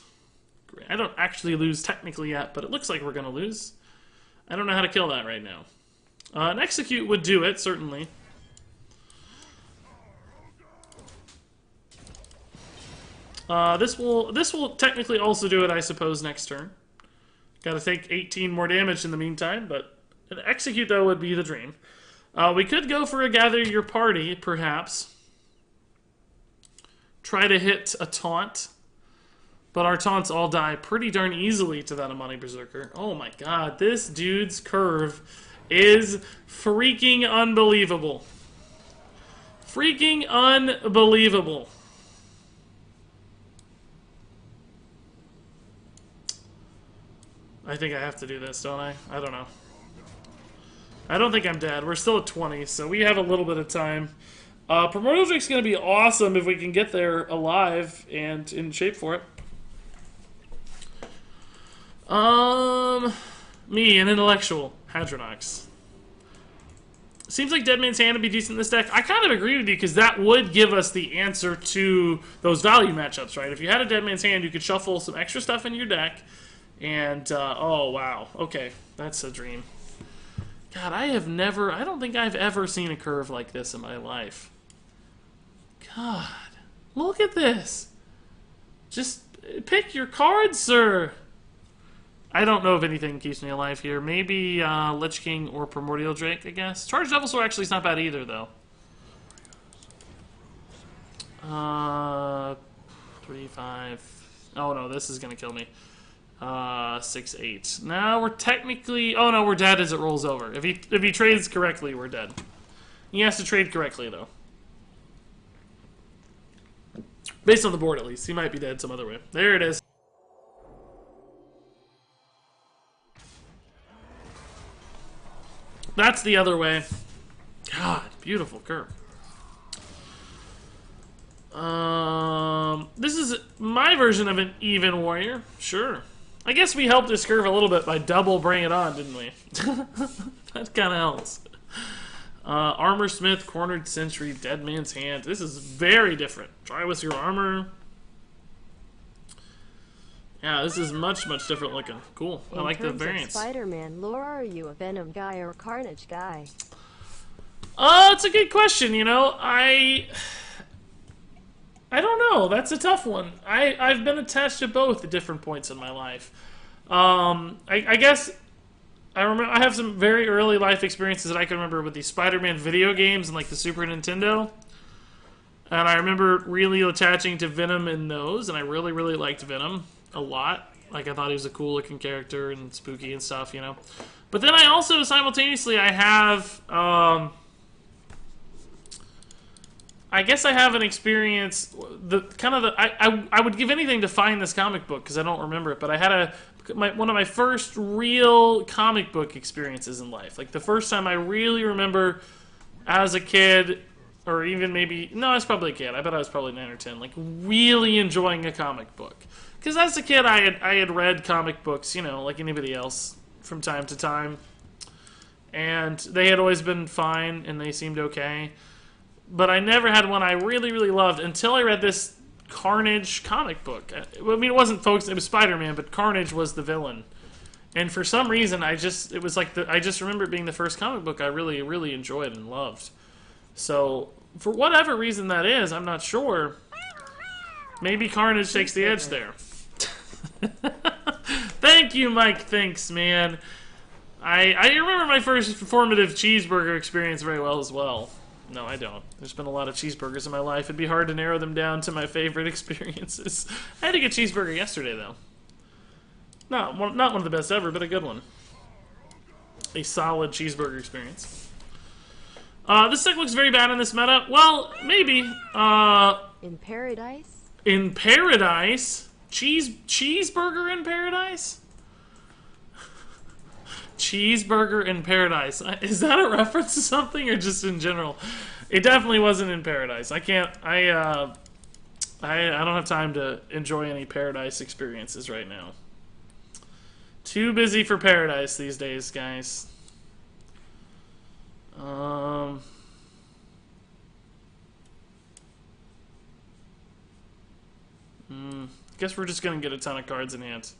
I don't actually lose technically yet, but it looks like we're going to lose. I don't know how to kill that right now. An execute would do it, certainly. This will technically also do it, I suppose, next turn. Gotta take 18 more damage in the meantime, but an execute, though, would be the dream. We could go for a gather your party, perhaps. Try to hit a taunt. But our taunts all die pretty darn easily to that Amani Berserker. Oh my god, this dude's curve is freaking unbelievable. Freaking unbelievable. I think I have to do this, don't I? I don't know. I don't think I'm dead. We're still at 20, so we have a little bit of time. Primordial Drake's going to be awesome if we can get there alive and in shape for it. Me, an intellectual. Hadronox. Seems like Dead Man's Hand would be decent in this deck. I kind of agree with you, because that would give us the answer to those value matchups, right? If you had a Dead Man's Hand, you could shuffle some extra stuff in your deck, and, oh, wow. Okay, that's a dream. God, I don't think I've ever seen a curve like this in my life. God, look at this. Just pick your cards, sir. I don't know if anything keeps me alive here. Maybe Lich King or Primordial Drake, I guess. Charged Devilsaur actually is not bad either, though. 3, 5. Oh no, this is gonna kill me. 6, 8. Now we're technically. Oh no, we're dead as it rolls over. If he trades correctly, we're dead. He has to trade correctly, though. Based on the board, at least. He might be dead some other way. There it is. That's the other way. God, beautiful curve. This is my version of an even warrior. Sure. I guess we helped this curve a little bit by double bring it on, didn't we? That kind of helps. Armor Smith, Cornered Sentry, Dead Man's Hand. This is very different. Try with your armor. Yeah, this is much, much different looking. Cool. I like the variants. Spider-Man lore, are you a Venom guy or a Carnage guy? It's a good question, you know. I don't know. That's a tough one. I've been attached to both at different points in my life. I guess I remember I have some very early life experiences that I can remember with the Spider-Man video games and like the Super Nintendo. And I remember really attaching to Venom in those, and I really, really liked Venom a lot. Like, I thought he was a cool looking character and spooky and stuff, you know. But then I also, simultaneously, I have I guess I have an experience. I would give anything to find this comic book because I don't remember it. But I had one of my first real comic book experiences in life. Like the first time I really remember as a kid, or even maybe no, I was probably a kid. I bet I was probably 9 or 10. Like really enjoying a comic book because as a kid I had read comic books, you know, like anybody else from time to time, and they had always been fine and they seemed okay. But I never had one I really, really loved until I read this Carnage comic book. I mean, it wasn't folks, it was Spider-Man, but Carnage was the villain. And for some reason, I just remember it being the first comic book I really, really enjoyed and loved. So, for whatever reason that is, I'm not sure. Maybe Carnage takes the edge there. Thank you, Mike. Thanks, man. I remember my first formative cheeseburger experience very well as well. No, I don't. There's been a lot of cheeseburgers in my life. It'd be hard to narrow them down to my favorite experiences. I had to get cheeseburger yesterday, though. Not one of the best ever, but a good one. A solid cheeseburger experience. This deck looks very bad in this meta. Well, maybe. In Paradise? In Paradise? Cheeseburger in Paradise? Cheeseburger in Paradise. Is that a reference to something or just in general? It definitely wasn't in Paradise. I don't have time to enjoy any Paradise experiences right now. Too busy for Paradise these days, guys. Guess we're just gonna get a ton of cards in hand.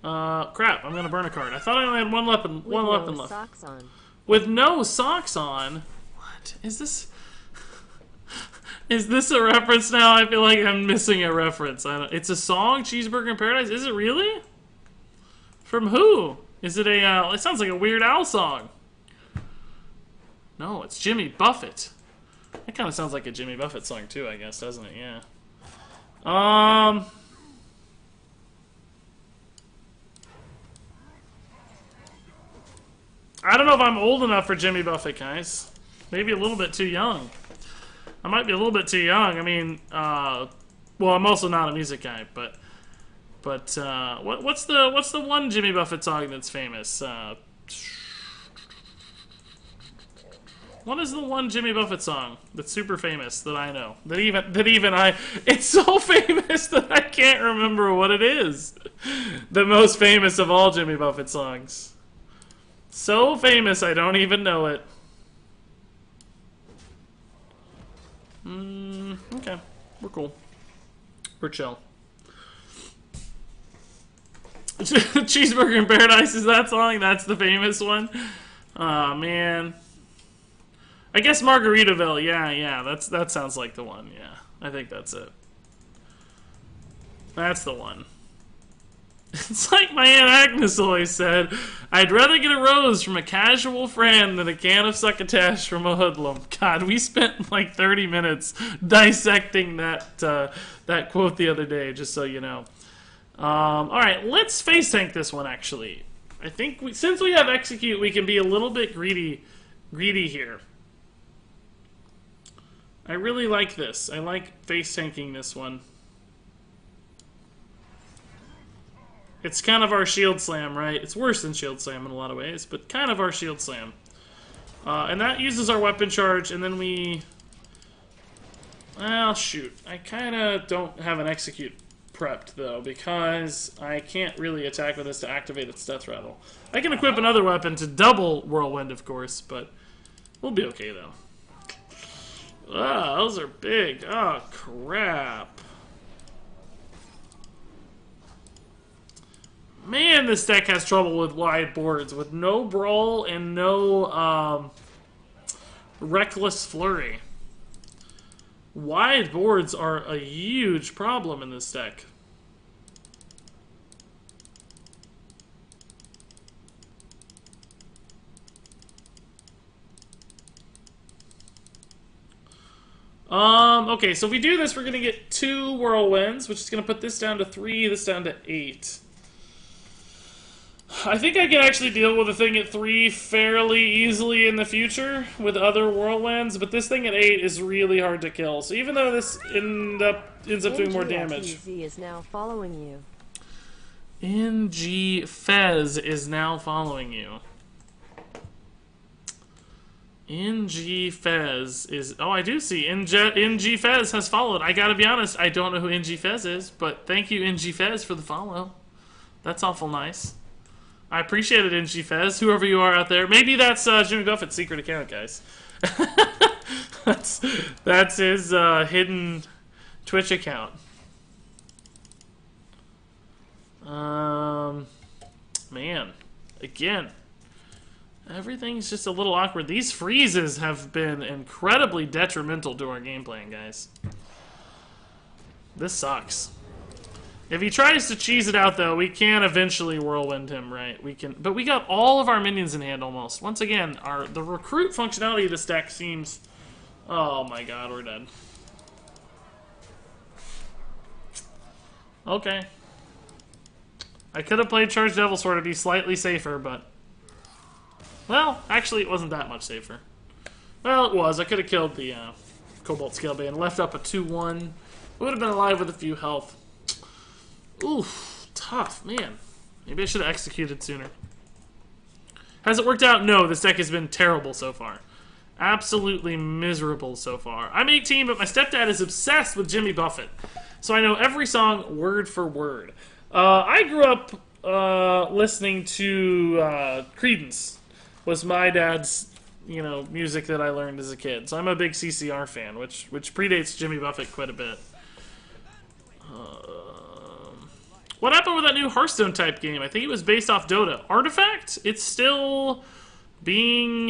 Crap, I'm gonna burn a card. I thought I only had one weapon left. Socks on. With no socks on? What? Is this... Is this a reference now? I feel like I'm missing a reference. It's a song, Cheeseburger in Paradise? Is it really? From who? Is it a, it sounds like a Weird Al song. No, it's Jimmy Buffett. That kind of sounds like a Jimmy Buffett song too, I guess, doesn't it? Yeah. I don't know if I'm old enough for Jimmy Buffett, guys. Maybe a little bit too young. I might be a little bit too young. I mean, well, I'm also not a music guy, but what's the one Jimmy Buffett song that's famous? What is the one Jimmy Buffett song that's super famous that I know? That even I... It's so famous that I can't remember what it is. The most famous of all Jimmy Buffett songs. So famous I don't even know it. Okay. We're cool. We're chill. Cheeseburger in Paradise is that song? That's the famous one? Aw, man. I guess Margaritaville. Yeah. That sounds like the one. Yeah. I think that's it. That's the one. It's like my Aunt Agnes always said, I'd rather get a rose from a casual friend than a can of succotash from a hoodlum. God, we spent like 30 minutes dissecting that quote the other day, just so you know. Alright, let's face tank this one, actually. I think since we have execute, we can be a little bit greedy here. I really like this. I like face tanking this one. It's kind of our shield slam, right? It's worse than shield slam in a lot of ways, but kind of our shield slam. And that uses our weapon charge, and then we... Well, shoot. I kind of don't have an execute prepped, though, because I can't really attack with this to activate its death rattle. I can equip another weapon to double Whirlwind, of course, but we'll be okay, though. Ah, those are big. Oh, crap. Man, this deck has trouble with wide boards, with no Brawl and no Reckless Flurry. Wide boards are a huge problem in this deck. Okay, so if we do this, we're going to get 2 Whirlwinds, which is going to put this down to 3, this down to 8. I think I can actually deal with a thing at 3 fairly easily in the future with other Whirlwinds, but this thing at 8 is really hard to kill. So even though this ends up doing more damage. NG is now following you. NG Fez is now following you. NG Fez is... Oh, I do see. NG Fez has followed. I gotta be honest, I don't know who NG Fez is, but thank you, NG Fez, for the follow. That's awful nice. I appreciate it, NG Fez, whoever you are out there. Maybe that's Jimmy Buffett's secret account, guys. that's his hidden Twitch account. Man. Again. Everything's just a little awkward. These freezes have been incredibly detrimental to our game plan, guys. This sucks. If he tries to cheese it out, though, we can eventually whirlwind him, right? We can, but we got all of our minions in hand almost. Once again, the recruit functionality of this deck seems... Oh my god, we're dead. Okay. I could have played Charged Devil Sword to be slightly safer, but... Well, actually, it wasn't that much safer. Well, it was. I could have killed the Cobalt Scalebane and left up a 2-1. Would have been alive with a few health. Oof, tough, man. Maybe I should have executed sooner. Has it worked out? No, this deck has been terrible so far. Absolutely miserable so far. I'm 18, but my stepdad is obsessed with Jimmy Buffett. So I know every song word for word. I grew up listening to Creedence. Was my dad's, music that I learned as a kid. So I'm a big CCR fan, which predates Jimmy Buffett quite a bit. What happened with that new Hearthstone type game? I think it was based off Dota. Artifact? It's still being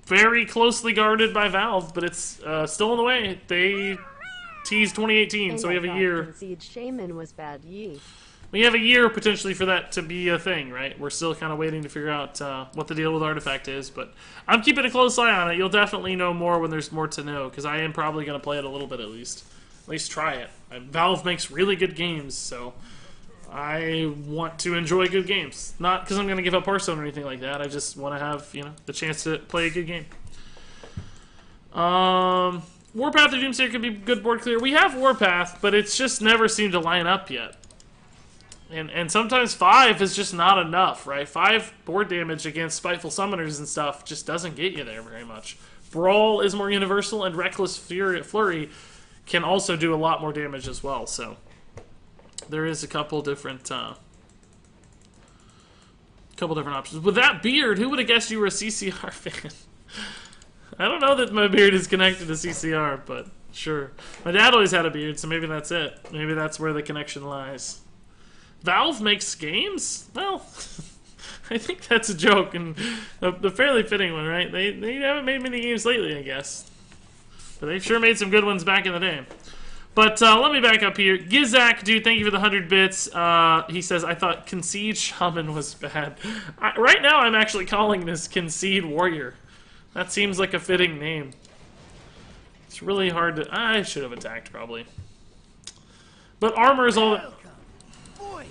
very closely guarded by Valve, but it's still in the way. They teased 2018, and so we have a year. Concede Shaman was bad ye. We have a year potentially for that to be a thing, right? We're still kind of waiting to figure out what the deal with Artifact is, but I'm keeping a close eye on it. You'll definitely know more when there's more to know, because I am probably going to play it a little bit at least. At least try it. Valve makes really good games, so I want to enjoy good games. Not because I'm going to give up Hearthstone or anything like that. I just want to have, the chance to play a good game. Warpath of Doomsayer could be good board clear. We have Warpath, but it's just never seemed to line up yet. And sometimes 5 is just not enough, right? 5 board damage against Spiteful Summoners and stuff just doesn't get you there very much. Brawl is more universal, and Reckless Flurry can also do a lot more damage as well, so there is a couple different options. With that beard, who would have guessed you were a CCR fan? I don't know that my beard is connected to CCR, but sure. My dad always had a beard, so maybe that's it. Maybe that's where the connection lies. Valve makes games? Well, I think that's a joke, and a fairly fitting one, right? They haven't made many games lately, I guess. But they've sure made some good ones back in the day. But let me back up here. Gizak, dude, thank you for the 100 bits. He says, I thought Concede Shaman was bad. Right now, I'm actually calling this Concede Warrior. That seems like a fitting name. It's really hard to... I should have attacked, probably. But armor is all... Boys,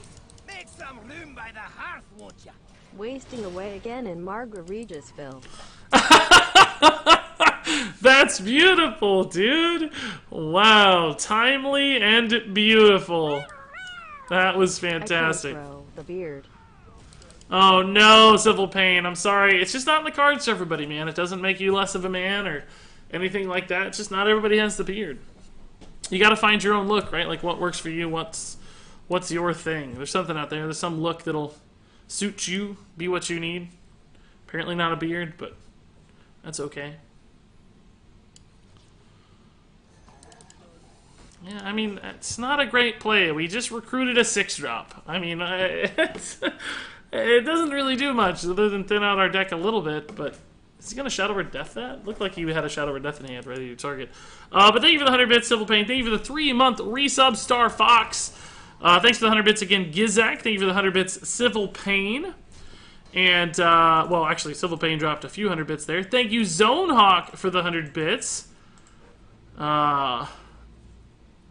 make some room by the hearth, won't ya? Wasting away again in Margaret Regisville. That's beautiful, dude. Wow, timely and beautiful. That was fantastic. The beard. Oh no, Civil Pain. I'm sorry. It's just not in the cards to everybody, man. It doesn't make you less of a man or anything like that. It's just not everybody has the beard. You got to find your own look, right? Like what works for you. What's your thing? There's something out there. There's some look that'll suit you, be what you need. Apparently not a beard, but that's okay. Yeah, I mean, it's not a great play. We just recruited a 6-drop. I mean, it doesn't really do much other than thin out our deck a little bit, but is he going to Shadow Word Death that? Looked like he had a Shadow Word Death in hand ready to target. But thank you for the 100 bits, Civil Pain. Thank you for the 3-month resub, Star Fox. Thanks for the 100 bits again, Gizak. Thank you for the 100 bits, Civil Pain. And, well, actually, Civil Pain dropped a few 100 bits there. Thank you, Zonehawk, for the 100 bits.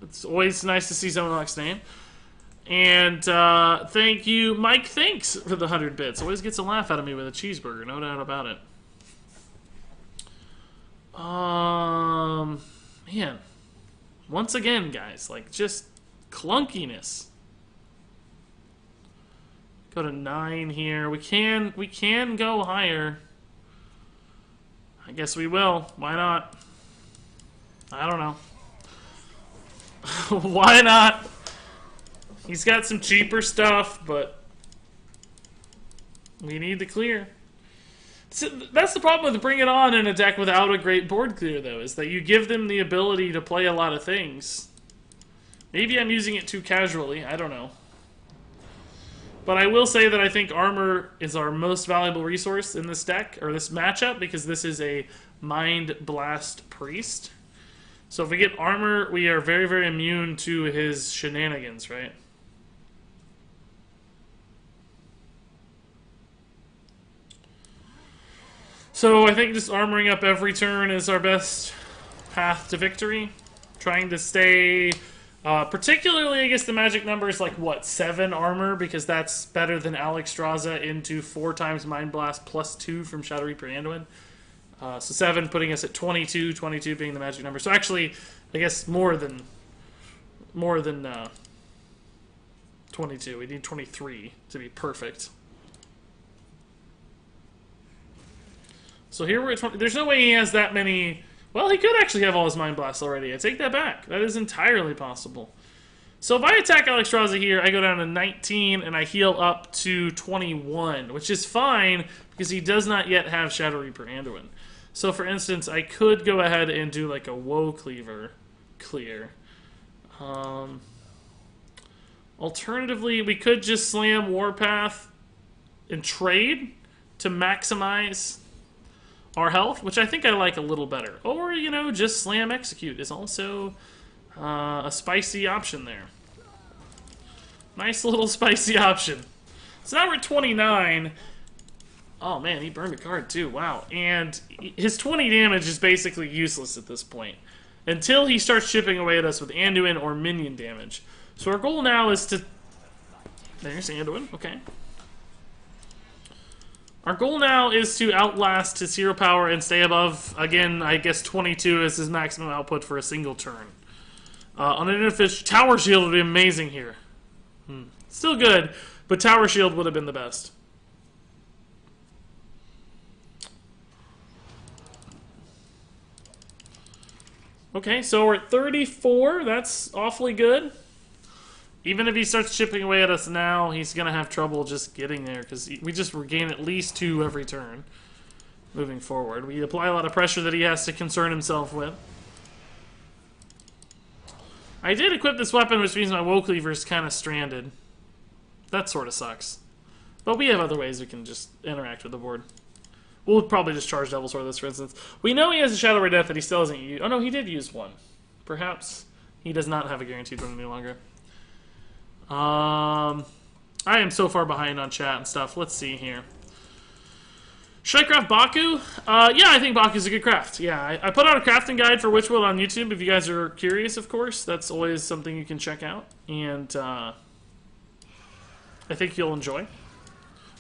It's always nice to see Zonehawk's name. And thank you, Mike Thanks, for the 100 bits. Always gets a laugh out of me with a cheeseburger, no doubt about it. Man. Once again, guys, like, just clunkiness. Go to 9 here. We can go higher. I guess we will. Why not? I don't know. Why not? He's got some cheaper stuff, but we need to clear. So that's the problem with Bring It On in a deck without a great board clear, though, is that you give them the ability to play a lot of things. Maybe I'm using it too casually. I don't know. But I will say that I think armor is our most valuable resource in this deck, or this matchup, because this is a Mind Blast Priest. So if we get armor, we are very, very immune to his shenanigans, right? So I think just armoring up every turn is our best path to victory. Trying to stay... particularly, I guess the magic number is like, what, 7 armor? Because that's better than Alex Straza into 4 times Mind Blast plus 2 from Shadow Reaper Anduin. So 7 putting us at 22, 22 being the magic number. So actually, I guess more than 22. We need 23 to be perfect. So here we're at 20. There's no way he has that many... Well, he could actually have all his Mind Blasts already. I take that back. That is entirely possible. So if I attack Alex Straza here, I go down to 19, and I heal up to 21, which is fine, because he does not yet have Shadow Reaper Anduin. So for instance, I could go ahead and do like a Woe Cleaver clear. Alternatively, we could just slam Warpath and trade to maximize our health, which I think I like a little better. Or, you know, just slam Execute is also a spicy option there. Nice little spicy option. So now we're at 29. Oh man, he burned a card too, wow. And his 20 damage is basically useless at this point, until he starts chipping away at us with Anduin or minion damage. So our goal now is to... There's Anduin, okay. Our goal now is to outlast his hero power and stay above, again, I guess 22 is his maximum output for a single turn. On an inefficient... Tower Shield would be amazing here. Still good, but Tower Shield would have been the best. Okay, so we're at 34. That's awfully good. Even if he starts chipping away at us now, he's going to have trouble just getting there, because we just regain at least 2 every turn moving forward. We apply a lot of pressure that he has to concern himself with. I did equip this weapon, which means my Woe Cleaver is kind of stranded. That sort of sucks. But we have other ways we can just interact with the board. We'll probably just charge Devil Sword this, for instance. We know he has a Shadow Ray Death that he still hasn't used. Oh no, he did use one. Perhaps he does not have a guaranteed one any longer. I am so far behind on chat and stuff. Let's see here. Should I craft Baku? Yeah, I think Baku's a good craft. Yeah, I put out a crafting guide for Witchwood on YouTube if you guys are curious, of course. That's always something you can check out. And I think you'll enjoy.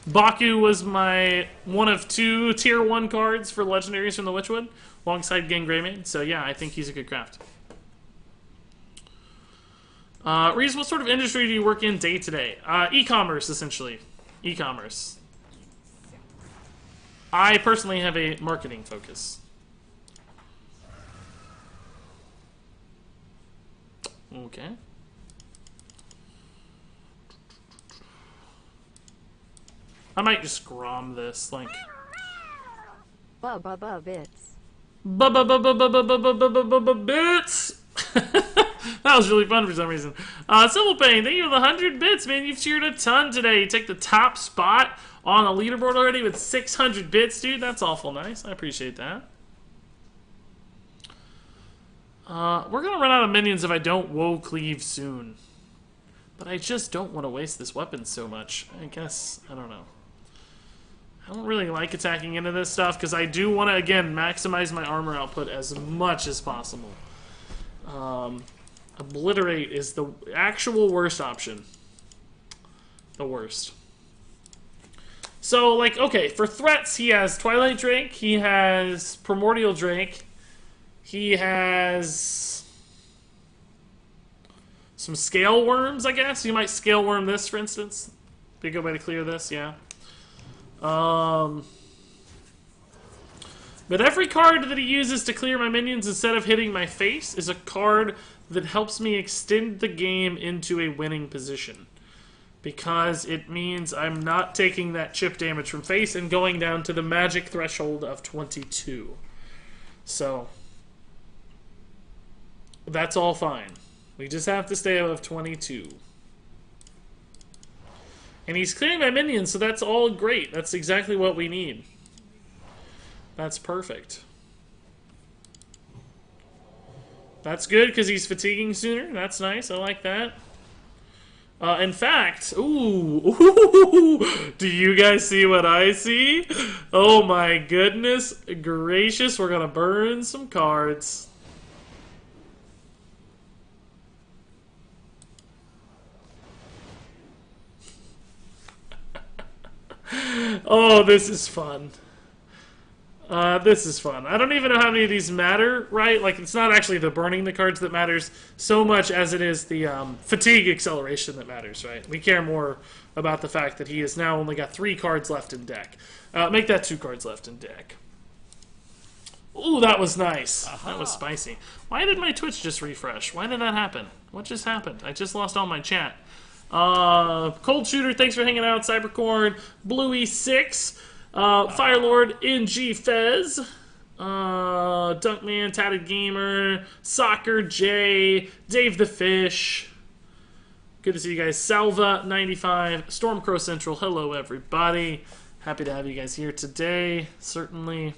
Baku was my one of 2 tier 1 cards for legendaries from the Witchwood, alongside Gang Greymane. So yeah, I think he's a good craft. Reese, what sort of industry do you work in day to day? E-commerce, essentially. E-commerce. I personally have a marketing focus. Okay. I might just Grom this, like... Bits. Bits! That was really fun for some reason. Civil Pain, thank you for the 100 bits, man. You've cheered a ton today. You take the top spot on the leaderboard already with 600 bits, dude. That's awful nice. I appreciate that. We're going to run out of minions if I don't Woe Cleave soon. But I just don't want to waste this weapon so much. I guess, I don't know. I don't really like attacking into this stuff because I do want to, again, maximize my armor output as much as possible. Obliterate is the actual worst option. the worst. So, like, okay, for threats, he has Twilight Drake, he has Primordial Drake, he has some Scale Worms, I guess. You might Scale Worm this, for instance. Be a good way to clear this, yeah. But every card that he uses to clear my minions instead of hitting my face is a card that helps me extend the game into a winning position. Because it means I'm not taking that chip damage from face and going down to the magic threshold of 22. So, that's all fine. We just have to stay above 22. And he's clearing my minions, so that's all great. That's exactly what we need. That's perfect. That's good, because he's fatiguing sooner. That's nice. I like that. In fact, ooh, do you guys see what I see? Oh my goodness gracious, we're gonna burn some cards. Oh, this is fun. This is fun. I don't even know how many of these matter, right? Like, it's not actually the burning the cards that matters so much as it is the fatigue acceleration that matters, right? We care more about the fact that he has now only got 3 cards left in deck. Make that 2 cards left in deck. Ooh, that was nice. That was spicy. Why did my Twitch just refresh? Why did that happen? What just happened? I just lost all my chat. Cold Shooter, thanks for hanging out. Cybercorn, Bluey6, Firelord, NG Fez, Dunkman, Tatted Gamer, Soccer J, Dave the Fish. Good to see you guys. Salva95, Stormcrow Central. Hello, everybody. Happy to have you guys here today. Certainly.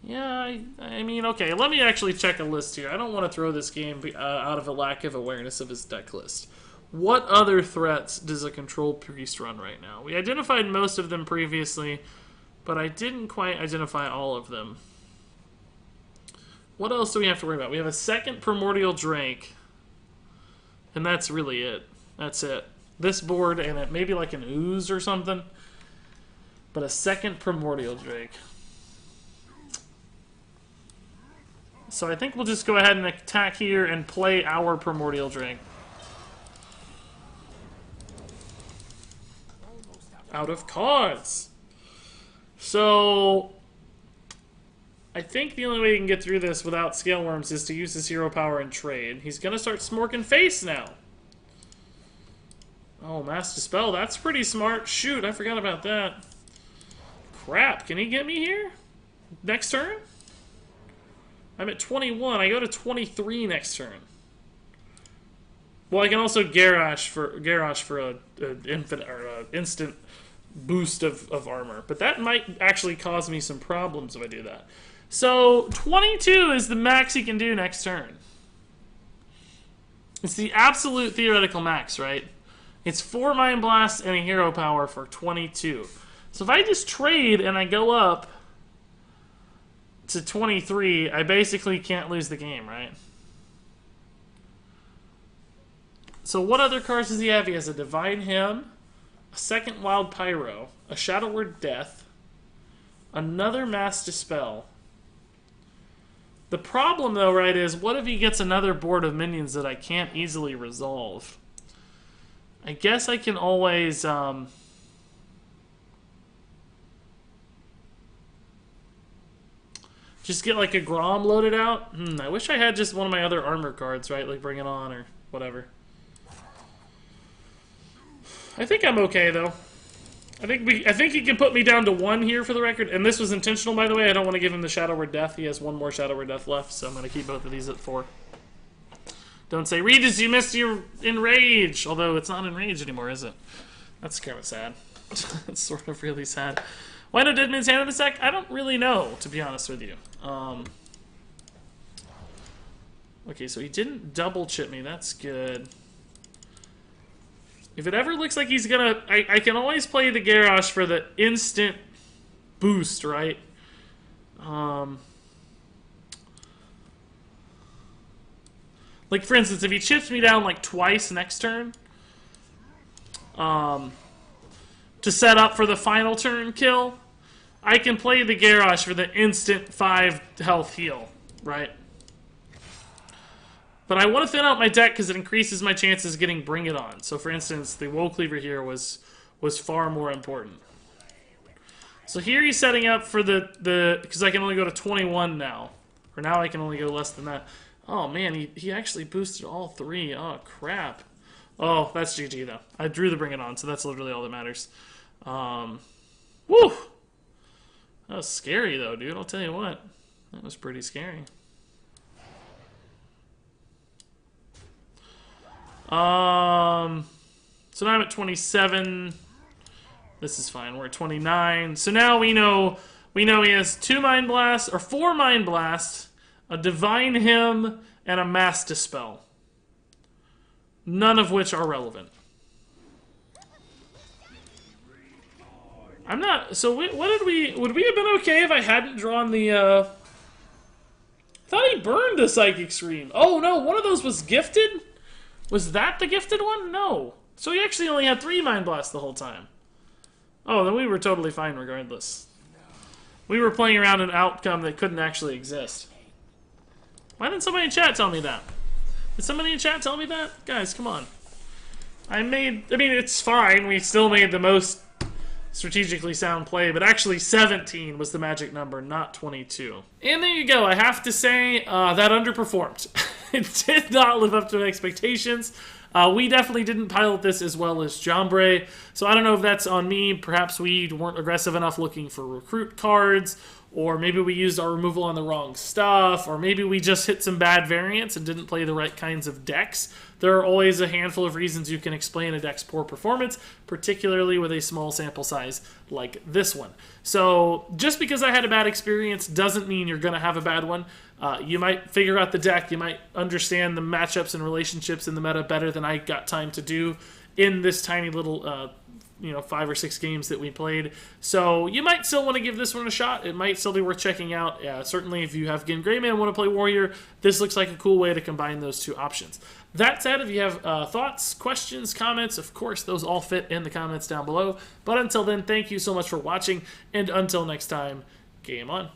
Yeah, I mean, okay, let me actually check a list here. I don't want to throw this game out of a lack of awareness of his deck list. What other threats does a Control Priest run right now? We identified most of them previously, but I didn't quite identify all of them. What else do we have to worry about? We have a second Primordial Drake, and that's really it. That's it. This board and maybe like an Ooze or something, but a second Primordial Drake. So I think we'll just go ahead and attack here and play our Primordial Drake. Out of cards. So I think the only way you can get through this without Scale Worms is to use his hero power and trade. He's going to start smorking face now. Oh, Mass Dispel. That's pretty smart. Shoot, I forgot about that. Crap, can he get me here? Next turn? I'm at 21. I go to 23 next turn. Well, I can also Garrosh for a infinite or a instant boost of armor, but that might actually cause me some problems if I do that. So 22 is the max he can do next turn. It's the absolute theoretical max, right? It's 4 Mind Blasts and a hero power for 22. So if I just trade and I go up to 23, I basically can't lose the game, right? So what other cards does he have? He has a Divine Hymn, a second Wild Pyro, a Shadow Word Death, another Mass Dispel. The problem, though, right, is what if he gets another board of minions that I can't easily resolve? I guess I can always... just get like a Grom loaded out? I wish I had just one of my other armor cards, right? Like Bring It On or whatever. I think I'm okay, though. I think he can put me down to 1 here for the record. And this was intentional, by the way. I don't want to give him the Shadow Word Death. He has 1 more Shadow Word Death left, so I'm going to keep both of these at 4. Don't say, Regis, you missed your Enrage! Although it's not Enrage anymore, is it? That's kind of sad. It's sort of really sad. Why no Deadman's Hand in the deck? I don't really know, to be honest with you. Okay, so he didn't double chip me. That's good. If it ever looks like he's gonna... I can always play the Garrosh for the instant boost, right? Like, for instance, if he chips me down, like, twice next turn, to set up for the final turn kill, I can play the Garrosh for the instant 5 health heal, right? But I want to thin out my deck because it increases my chances of getting Bring It On. So, for instance, the Woe Cleaver here was far more important. So here he's setting up for the because I can only go to 21 now. Or now I can only go less than that. Oh, man, he actually boosted all 3. Oh, crap. Oh, that's GG, though. I drew the Bring It On, so that's literally all that matters. Woo! That was scary, though, dude. I'll tell you what. That was pretty scary. So now I'm at 27. This is fine. We're at 29. So now we know he has 2 Mind Blasts, or 4 Mind Blasts, a Divine Hymn, and a Mass Dispel. None of which are relevant. I'm not... So what did we... Would we have been okay if I hadn't drawn the... I thought he burned the Psychic Scream. Oh, no. One of those was gifted? Was that the gifted one? No. So he actually only had 3 Mind Blasts the whole time. Oh, then we were totally fine regardless. We were playing around an outcome that couldn't actually exist. Why didn't somebody in chat tell me that? Did somebody in chat tell me that? Guys, come on. I mean, it's fine. We still made the most strategically sound play, but actually 17 was the magic number, not 22. And there you go. I have to say that underperformed. It did not live up to expectations. We definitely didn't pilot this as well as Jambre, so I don't know if that's on me. Perhaps we weren't aggressive enough looking for recruit cards, or maybe we used our removal on the wrong stuff, or maybe we just hit some bad variants and didn't play the right kinds of decks. There are always a handful of reasons you can explain a deck's poor performance, particularly with a small sample size like this one. So just because I had a bad experience doesn't mean you're going to have a bad one. You might figure out the deck, you might understand the matchups and relationships in the meta better than I got time to do in this tiny little 5 or 6 games that we played. So you might still want to give this one a shot. It might still be worth checking out. Certainly if you have Gin Greyman and want to play Warrior, this looks like a cool way to combine those 2 options. That said, if you have thoughts, questions, comments, of course, those all fit in the comments down below. But until then, thank you so much for watching, and until next time, game on.